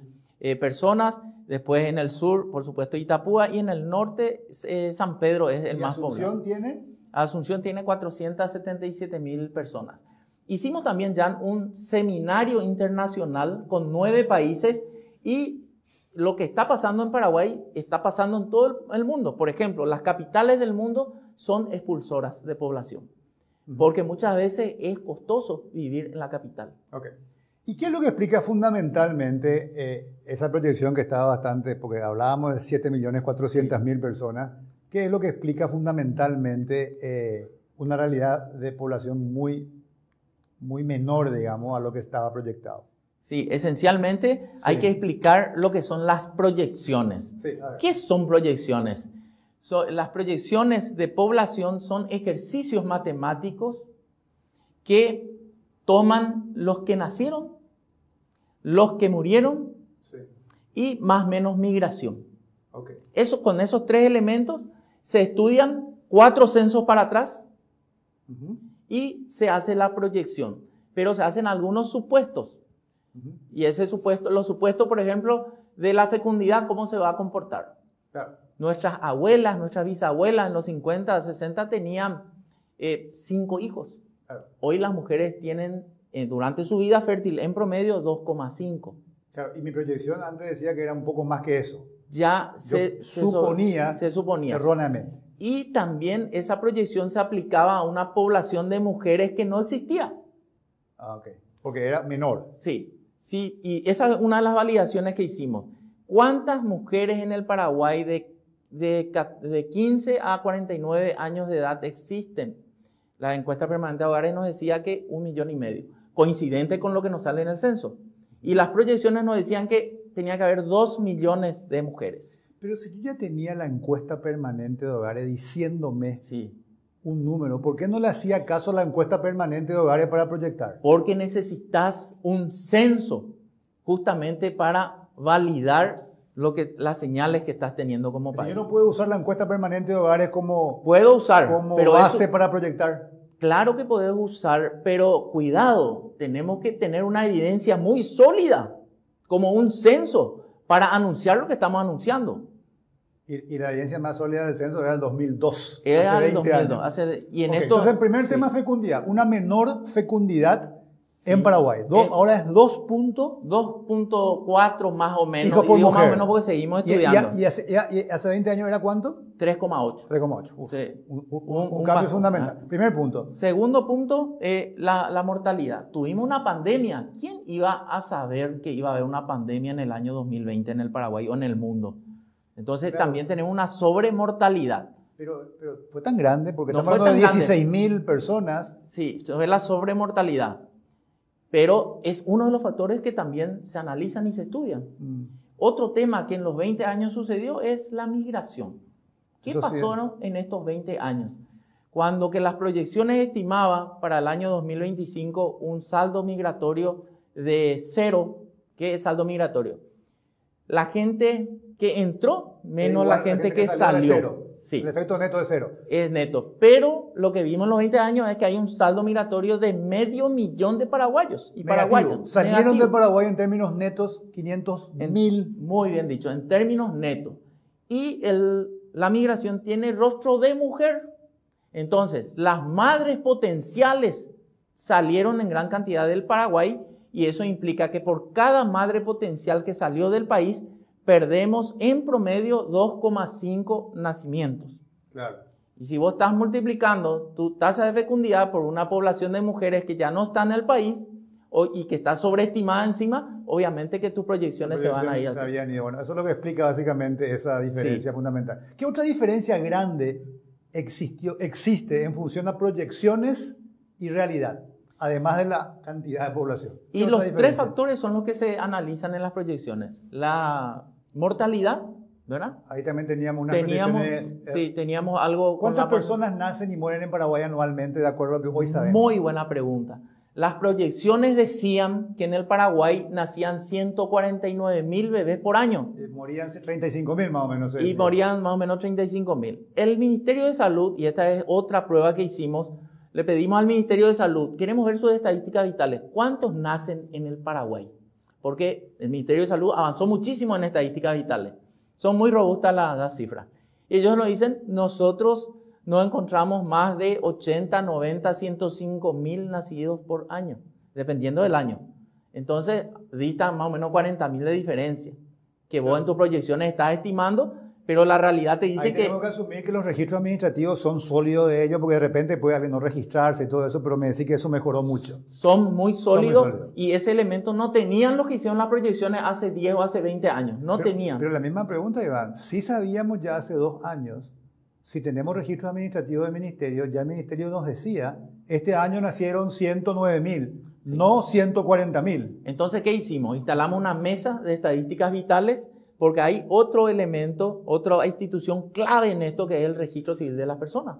personas. Después en el sur, por supuesto, Itapúa, y en el norte San Pedro es el más poblado. Asunción tiene 477.000 personas. Hicimos también ya un seminario internacional con 9 países y lo que está pasando en Paraguay está pasando en todo el mundo. Por ejemplo, las capitales del mundo son expulsoras de población, porque muchas veces es costoso vivir en la capital. Okay. ¿Y qué es lo que explica fundamentalmente esa proyección que estaba bastante, porque hablábamos de 7.400.000 personas, qué es lo que explica fundamentalmente una realidad de población muy menor, digamos, a lo que estaba proyectado? Sí, esencialmente hay que explicar lo que son las proyecciones. Sí, ¿Qué son proyecciones? Las proyecciones de población son ejercicios matemáticos que toman los que nacieron, los que murieron y más o menos migración. Okay. Con esos 3 elementos se estudian 4 censos para atrás y se hace la proyección. Pero se hacen algunos supuestos. Y los supuestos, por ejemplo, de la fecundidad, ¿cómo se va a comportar? Claro. Nuestras abuelas, nuestras bisabuelas en los 50, 60 tenían 5 hijos. Claro. Hoy las mujeres tienen durante su vida fértil en promedio 2,5. Claro, y mi proyección antes decía que era un poco más que eso. Ya se suponía erróneamente. Y también esa proyección se aplicaba a una población de mujeres que no existía. Ah, ok. Porque era menor. Sí, y esa es una de las validaciones que hicimos. ¿Cuántas mujeres en el Paraguay de 15 a 49 años de edad existen? La encuesta permanente de hogares nos decía que 1,5 millones, coincidente con lo que nos sale en el censo. Y las proyecciones nos decían que tenía que haber 2 millones de mujeres. Pero si yo ya tenía la encuesta permanente de hogares diciéndome un número, ¿por qué no le hacía caso a la encuesta permanente de hogares para proyectar? Porque necesitas un censo justamente para validar las señales que estás teniendo como país. Yo no puedo usar la encuesta permanente de hogares como base para proyectar. Claro que podés usar, pero cuidado, tenemos que tener una evidencia muy sólida, como un censo, para anunciar lo que estamos anunciando. Y la evidencia más sólida del censo era el 2002. Era hace el 20 2002. Entonces, el primer tema es fecundidad. Una menor fecundidad En Paraguay. Ahora es 2.4 más o menos. Hijos por y digo mujer. más o menos porque seguimos estudiando. ¿Y hace 20 años era cuánto? 3,8. 3,8. Sí. Un cambio fundamental. Primer punto. Segundo punto, la mortalidad. Tuvimos una pandemia. ¿Quién iba a saber que iba a haber una pandemia en el año 2020 en el Paraguay o en el mundo? Entonces claro, también tenemos una sobremortalidad. Pero fue tan grande porque no estamos hablando de 16.000 personas. Sí, es la sobremortalidad. Pero es uno de los factores que también se analizan y se estudian. Otro tema que en los 20 años sucedió es la migración. ¿Qué pasó en estos 20 años? Cuando que las proyecciones estimaban para el año 2025 un saldo migratorio de 0. ¿Qué es saldo migratorio? La gente que entró menos la gente que salió. Sí. El efecto neto de 0. Es neto. Pero lo que vimos en los 20 años es que hay un saldo migratorio de 500.000 de paraguayos y paraguayas. Salieron de Paraguay en términos netos 500.000. Muy bien dicho, en términos netos. Y la migración tiene rostro de mujer. Entonces, las madres potenciales salieron en gran cantidad del Paraguay y eso implica que por cada madre potencial que salió del país, perdemos en promedio 2,5 nacimientos. Claro. Y si vos estás multiplicando tu tasa de fecundidad por una población de mujeres que ya no está en el país y que está sobreestimada encima, obviamente que tus proyecciones se van a ir. Bueno, eso es lo que explica básicamente esa diferencia fundamental. ¿Qué otra diferencia grande existe en función a proyecciones y realidad? Además de la cantidad de población. Y los tres factores son los que se analizan en las proyecciones. La mortalidad, ¿verdad? Ahí también teníamos unas proyecciones. Sí, teníamos algo. ¿Cuántas personas nacen y mueren en Paraguay anualmente, de acuerdo a lo que hoy sabemos? Muy buena pregunta. Las proyecciones decían que en el Paraguay nacían 149.000 bebés por año. Morían 35.000 más o menos. Y morían más o menos 35.000. El Ministerio de Salud, y esta es otra prueba que hicimos, le pedimos al Ministerio de Salud, queremos ver sus estadísticas vitales. ¿Cuántos nacen en el Paraguay? Porque el Ministerio de Salud avanzó muchísimo en estadísticas vitales. Son muy robustas las cifras. Y ellos nos dicen, nosotros no encontramos más de 80, 90, 105.000 nacidos por año, dependiendo del año. Entonces, distan más o menos 40.000 de diferencia, que vos en tus proyecciones estás estimando, pero la realidad te dice que... Tenemos que asumir que los registros administrativos son sólidos de ellos, porque de repente puede no registrarse y todo eso, pero me decís que eso mejoró mucho. Son muy sólidos y ese elemento no tenían los que hicieron las proyecciones hace 10 o hace 20 años, tenían. Pero la misma pregunta, Iván, sí sabíamos ya hace 2 años, si tenemos registros administrativos del ministerio, ya el ministerio nos decía, este año nacieron 109.000, no 140.000. Entonces, ¿qué hicimos? Instalamos una mesa de estadísticas vitales, porque hay otro elemento, otra institución clave en esto, que es el registro civil de las personas,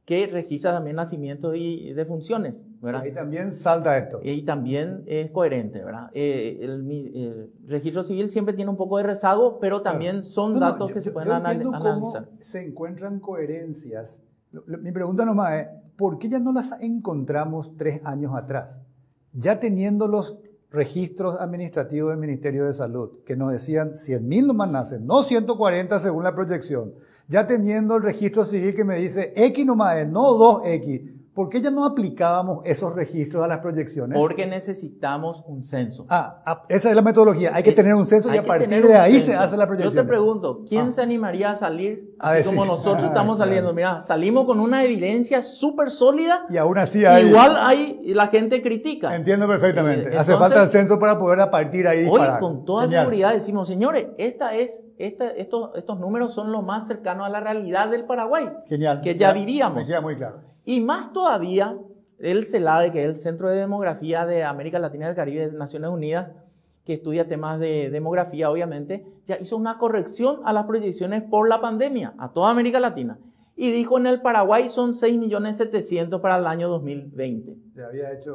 que registra también nacimientos y defunciones, ¿verdad? Y ahí también salta esto. Y también es coherente, ¿verdad? El registro civil siempre tiene un poco de rezago, pero también son datos que se pueden analizar. Cómo se encuentran coherencias. Mi pregunta nomás es, ¿por qué ya no las encontramos 3 años atrás? Ya teniendo los registros administrativos del Ministerio de Salud, que nos decían 100.000 nomás nacen, no 140 según la proyección. Ya teniendo el registro civil que me dice X nomás es, no 2X. ¿Por qué ya no aplicábamos esos registros a las proyecciones? Porque necesitamos un censo. Esa es la metodología. Hay que tener un censo y a partir de ahí se hace la proyección. Yo te pregunto, ¿quién se animaría a salir así como nosotros estamos saliendo? Mira, salimos con una evidencia súper sólida. Y aún así hay... Igual la gente critica. Entiendo perfectamente. Hace falta el censo para poder a partir de ahí disparar. Hoy con toda seguridad decimos, señores, estos números son los más cercanos a la realidad del Paraguay. Genial. Que ya vivíamos. Me queda muy claro. Y más todavía, el CELADE, que es el Centro de Demografía de América Latina y el Caribe de Naciones Unidas, que estudia temas de demografía, obviamente, ya hizo una corrección a las proyecciones por la pandemia, a toda América Latina. Y dijo, en el Paraguay son 6.700.000 para el año 2020.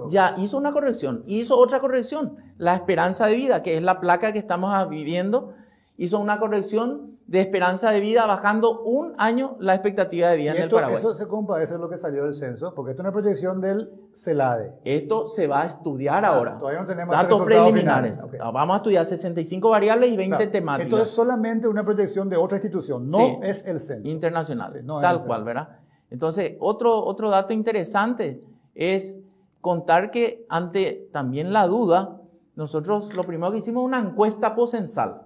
Ya hizo una corrección. Hizo otra corrección. La esperanza de vida, que es la placa que estamos viviendo, hizo una corrección de esperanza de vida, bajando 1 año la expectativa de vida en el Paraguay. Eso se compadece lo que salió del censo, porque esto es una proyección del CELADE. Esto se va a estudiar ahora. Todavía no tenemos datos preliminares. Okay. Vamos a estudiar 65 variables y 20 temáticas. Esto es solamente una proyección de otra institución, no es el censo. Internacional, tal cual, ¿verdad? Entonces, otro dato interesante es contar que ante también la duda, nosotros lo primero que hicimos una encuesta poscensal.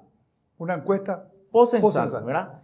Una encuesta Poscensal, ¿verdad?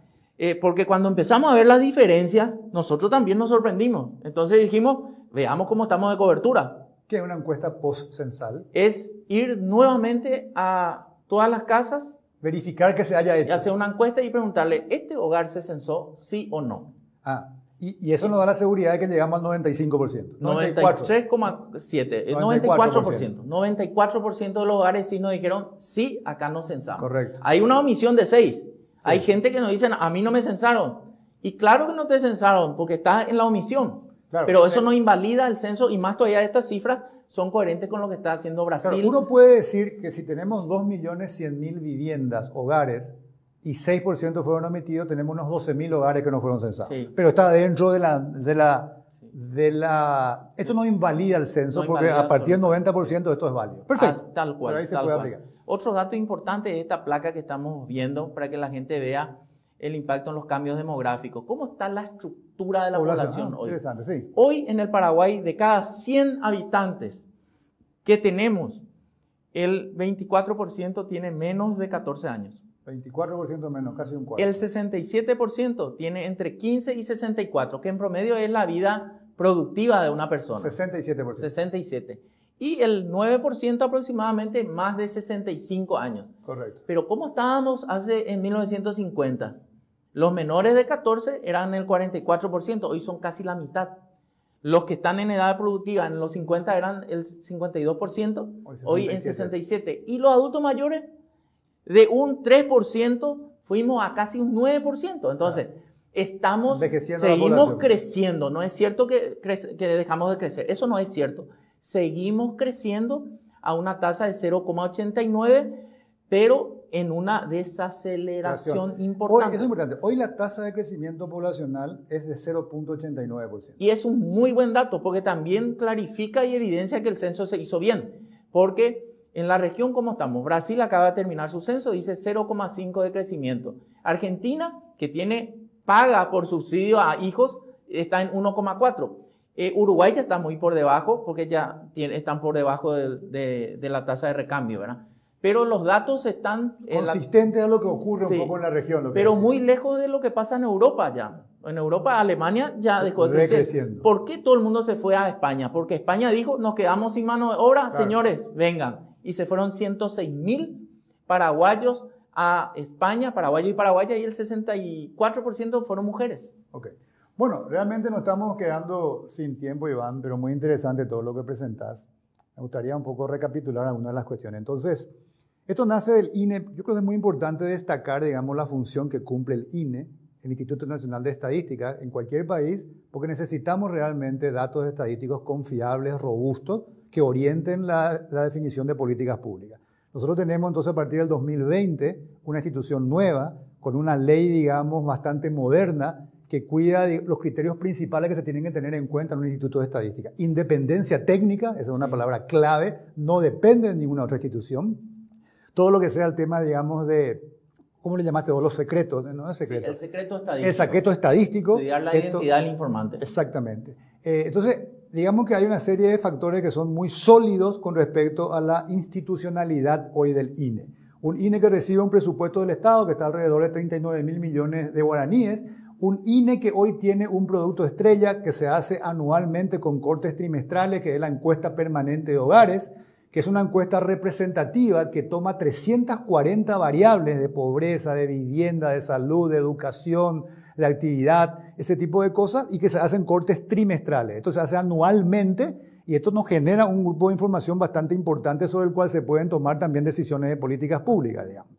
Porque cuando empezamos a ver las diferencias, nosotros también nos sorprendimos. Entonces dijimos, veamos cómo estamos de cobertura. ¿Qué es una encuesta postcensal? Es ir nuevamente a todas las casas, verificar que se haya hecho. Y hacer una encuesta y preguntarle, ¿este hogar se censó sí o no? Ah, y eso nos da la seguridad de que llegamos al 95%. 93,7%. 94%. 94% de los hogares sí nos dijeron, sí, acá nos censamos. Correcto. Hay una omisión de 6%. Sí. Hay gente que nos dicen, a mí no me censaron. Y claro que no te censaron, porque estás en la omisión. Claro, pero eso no invalida el censo, y más todavía estas cifras son coherentes con lo que está haciendo Brasil. Claro, uno puede decir que si tenemos 2.100.000 viviendas, hogares, y 6% fueron omitidos, tenemos unos 12.000 hogares que no fueron censados. Sí. Pero está dentro de la... Esto no invalida el censo, no porque a partir del 90% esto es válido. Perfecto. Tal cual. Ahí se puede aplicar. Otro dato importante es esta placa que estamos viendo para que la gente vea el impacto en los cambios demográficos. ¿Cómo está la estructura de la población hoy? Interesante, sí. Hoy en el Paraguay, de cada 100 habitantes que tenemos, el 24% tiene menos de 14 años. 24% menos, casi un cuarto. El 67% tiene entre 15 y 64, que en promedio es la vida productiva de una persona. 67%. 67%. Y el 9% aproximadamente más de 65 años. Correcto. Pero ¿cómo estábamos en 1950? Los menores de 14 eran el 44%, hoy son casi la mitad. Los que están en edad productiva en los 50 eran el 52%, hoy en 67%. Y los adultos mayores, de un 3% fuimos a casi un 9%. Entonces, seguimos creciendo. No es cierto que dejamos de crecer. Eso no es cierto. Seguimos creciendo a una tasa de 0,89, pero en una desaceleración importante. Hoy, eso es importante. Hoy la tasa de crecimiento poblacional es de 0,89%. Y es un muy buen dato, porque también clarifica y evidencia que el censo se hizo bien. Porque en la región, ¿cómo estamos? Brasil acaba de terminar su censo, dice 0,5 de crecimiento. Argentina, que paga por subsidio a hijos, está en 1,4. Uruguay ya está muy por debajo, porque ya están por debajo de la tasa de recambio, ¿verdad? Pero los datos están... consistentes a lo que ocurre un poco en la región. Pero muy lejos de lo que pasa en Europa ya. En Europa, Alemania ya dejó de crecer. ¿Por qué todo el mundo se fue a España? Porque España dijo, nos quedamos sin mano de obra, claro. Señores, vengan. Y se fueron 106.000 paraguayos a España, paraguayos y paraguayas, y el 64% fueron mujeres. Ok. Bueno, realmente nos estamos quedando sin tiempo, Iván, pero muy interesante todo lo que presentás. Me gustaría un poco recapitular algunas de las cuestiones. Entonces, esto nace del INE. Yo creo que es muy importante destacar, digamos, la función que cumple el INE, el Instituto Nacional de Estadística, en cualquier país, porque necesitamos realmente datos estadísticos confiables, robustos, que orienten la definición de políticas públicas. Nosotros tenemos entonces a partir del 2020 una institución nueva, con una ley, digamos, bastante moderna, que cuida de los criterios principales que se tienen que tener en cuenta en un instituto de estadística. Independencia técnica, esa es una palabra clave, no depende de ninguna otra institución. Todo lo que sea el tema, digamos, de, ¿cómo le llamaste? Los secretos, ¿no es secreto? Sí, el secreto estadístico. El secreto estadístico. Cuidar la identidad del informante. Exactamente. Entonces, digamos que hay una serie de factores que son muy sólidos con respecto a la institucionalidad hoy del INE. Un INE que recibe un presupuesto del Estado que está alrededor de 39.000 millones de guaraníes, un INE que hoy tiene un producto estrella que se hace anualmente con cortes trimestrales, que es la encuesta permanente de hogares, que es una encuesta representativa que toma 340 variables de pobreza, de vivienda, de salud, de educación, de actividad, ese tipo de cosas, y que se hacen cortes trimestrales. Esto se hace anualmente y esto nos genera un grupo de información bastante importante sobre el cual se pueden tomar también decisiones de políticas públicas, digamos.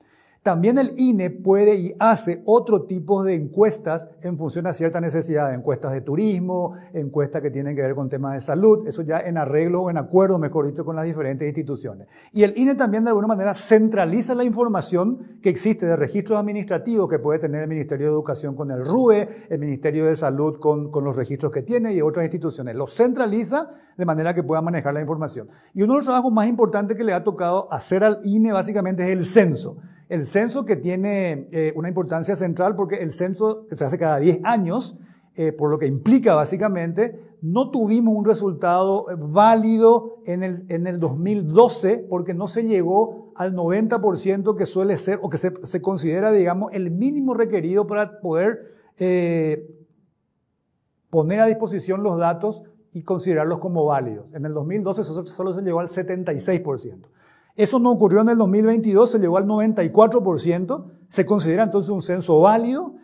También el INE puede y hace otro tipo de encuestas en función a ciertas necesidades, encuestas de turismo, encuestas que tienen que ver con temas de salud, eso ya en arreglo o en acuerdo, mejor dicho, con las diferentes instituciones. Y el INE también de alguna manera centraliza la información que existe de registros administrativos que puede tener el Ministerio de Educación con el RUE, el Ministerio de Salud con los registros que tiene y otras instituciones. Los centraliza de manera que pueda manejar la información. Y uno de los trabajos más importantes que le ha tocado hacer al INE básicamente es el censo. El censo que tiene una importancia central porque el censo que se hace cada 10 años por lo que implica básicamente, no tuvimos un resultado válido en el 2012 porque no se llegó al 90% que suele ser o que se considera, digamos, el mínimo requerido para poder poner a disposición los datos y considerarlos como válidos. En el 2012 solo se llegó al 76%. Eso no ocurrió en el 2022, se llegó al 94%. Se considera entonces un censo válido.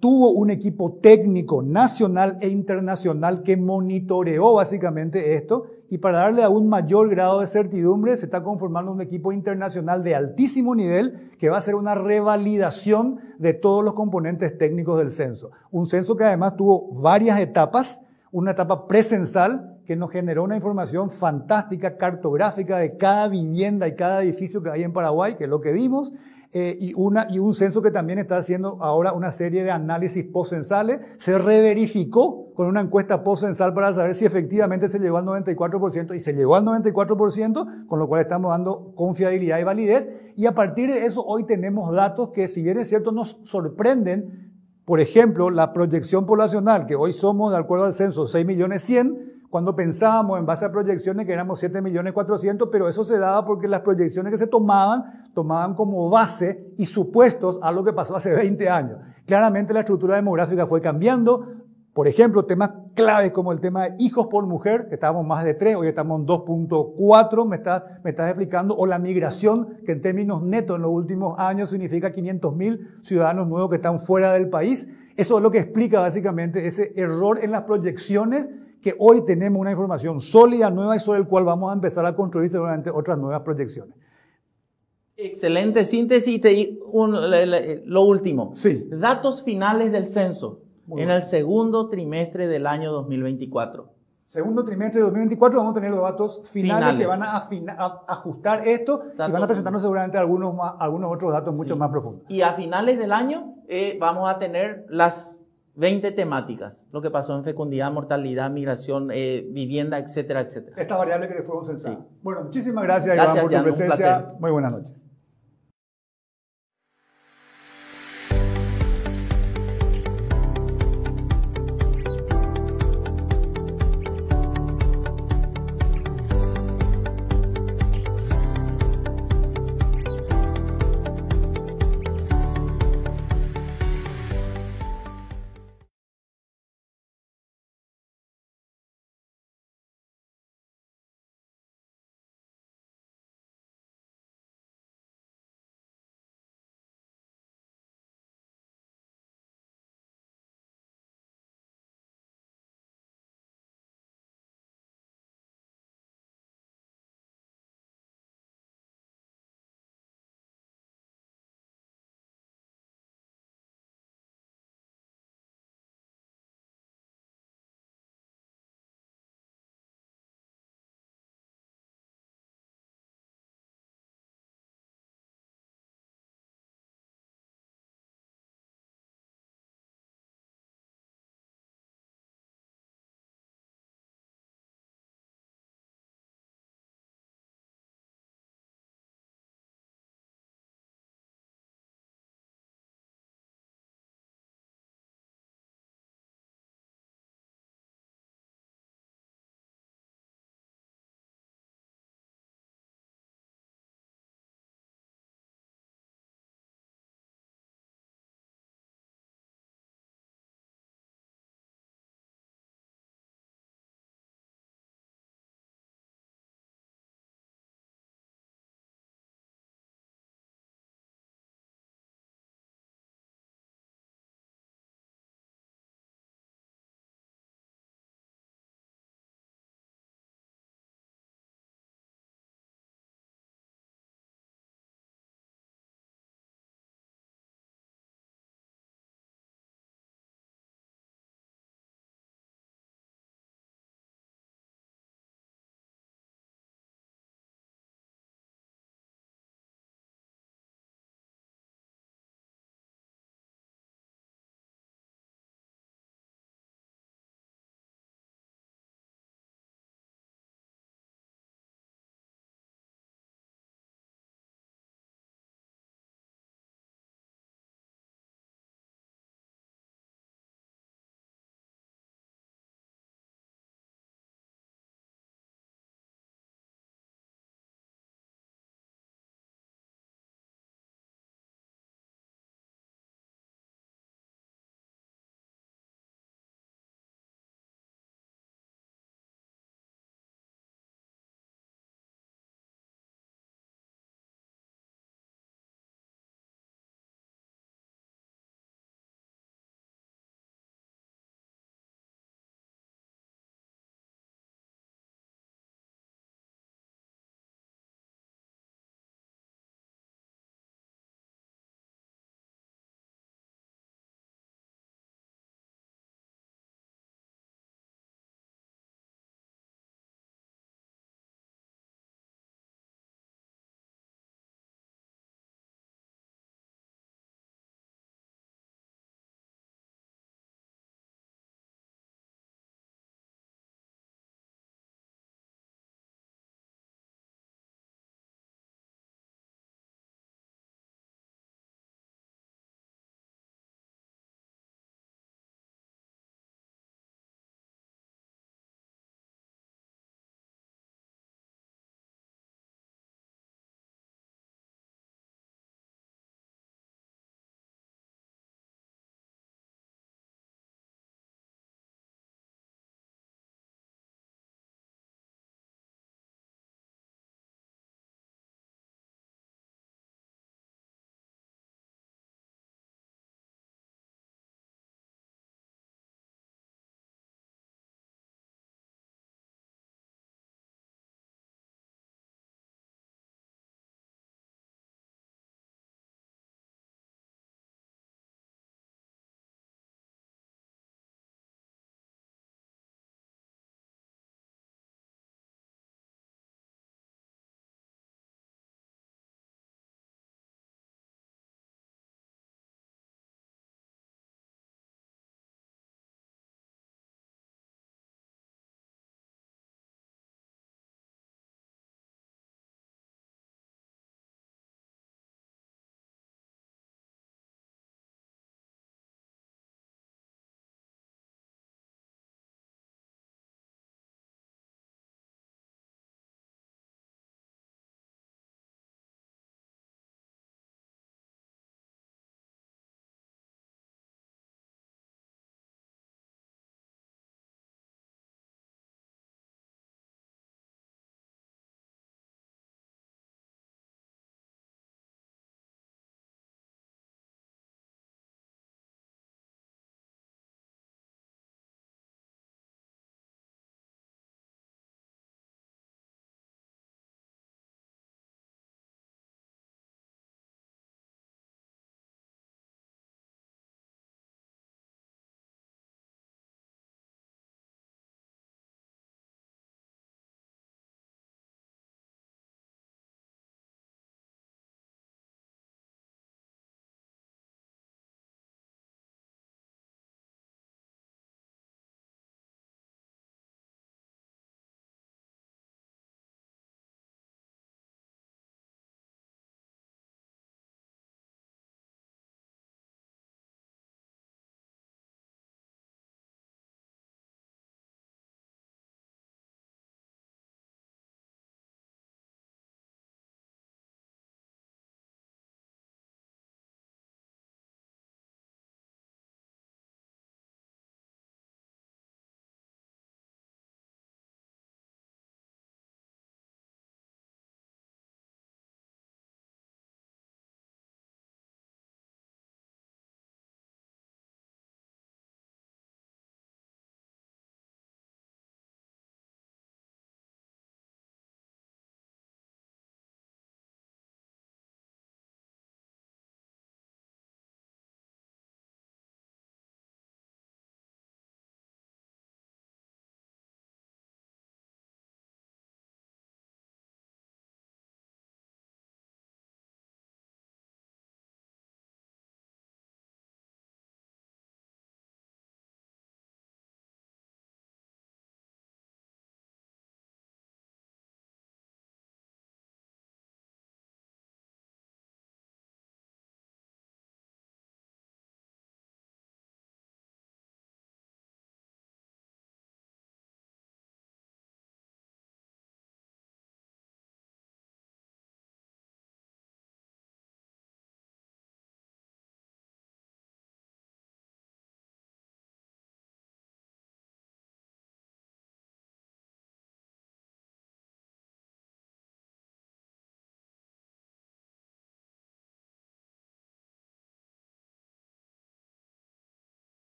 Tuvo un equipo técnico nacional e internacional que monitoreó básicamente esto, y para darle aún mayor grado de certidumbre se está conformando un equipo internacional de altísimo nivel que va a hacer una revalidación de todos los componentes técnicos del censo. Un censo que además tuvo varias etapas, una etapa precensal que nos generó una información fantástica, cartográfica de cada vivienda y cada edificio que hay en Paraguay, que es lo que vimos, y un censo que también está haciendo ahora una serie de análisis postcensales. Se reverificó con una encuesta postcensal para saber si efectivamente se llegó al 94%, y se llegó al 94%, con lo cual estamos dando confiabilidad y validez, y a partir de eso hoy tenemos datos que, si bien es cierto, nos sorprenden. Por ejemplo, la proyección poblacional, que hoy somos, de acuerdo al censo, 6.100.000, cuando pensábamos en base a proyecciones que éramos 7.400.000, pero eso se daba porque las proyecciones que se tomaban como base y supuestos a lo que pasó hace 20 años. Claramente la estructura demográfica fue cambiando. Por ejemplo, temas claves como el tema de hijos por mujer, que estábamos más de 3, hoy estamos en 2.4, me estás explicando, o la migración, que en términos netos en los últimos años significa 500.000 ciudadanos nuevos que están fuera del país. Eso es lo que explica básicamente ese error en las proyecciones, que hoy tenemos una información sólida, nueva, y sobre el cual vamos a empezar a construir seguramente otras nuevas proyecciones. Excelente síntesis. Lo último. Sí. Datos finales del censo en el segundo trimestre del año 2024. Segundo trimestre de 2024 vamos a tener los datos finales. Que van a ajustar esto, y van a presentarnos seguramente algunos otros datos mucho más profundos. Y a finales del año vamos a tener las 20 temáticas, lo que pasó en fecundidad, mortalidad, migración, vivienda, etcétera, etcétera. Estas variables que fueron censadas. Sí. Bueno, muchísimas gracias, Iván, por tu Jan, presencia. Muy buenas noches.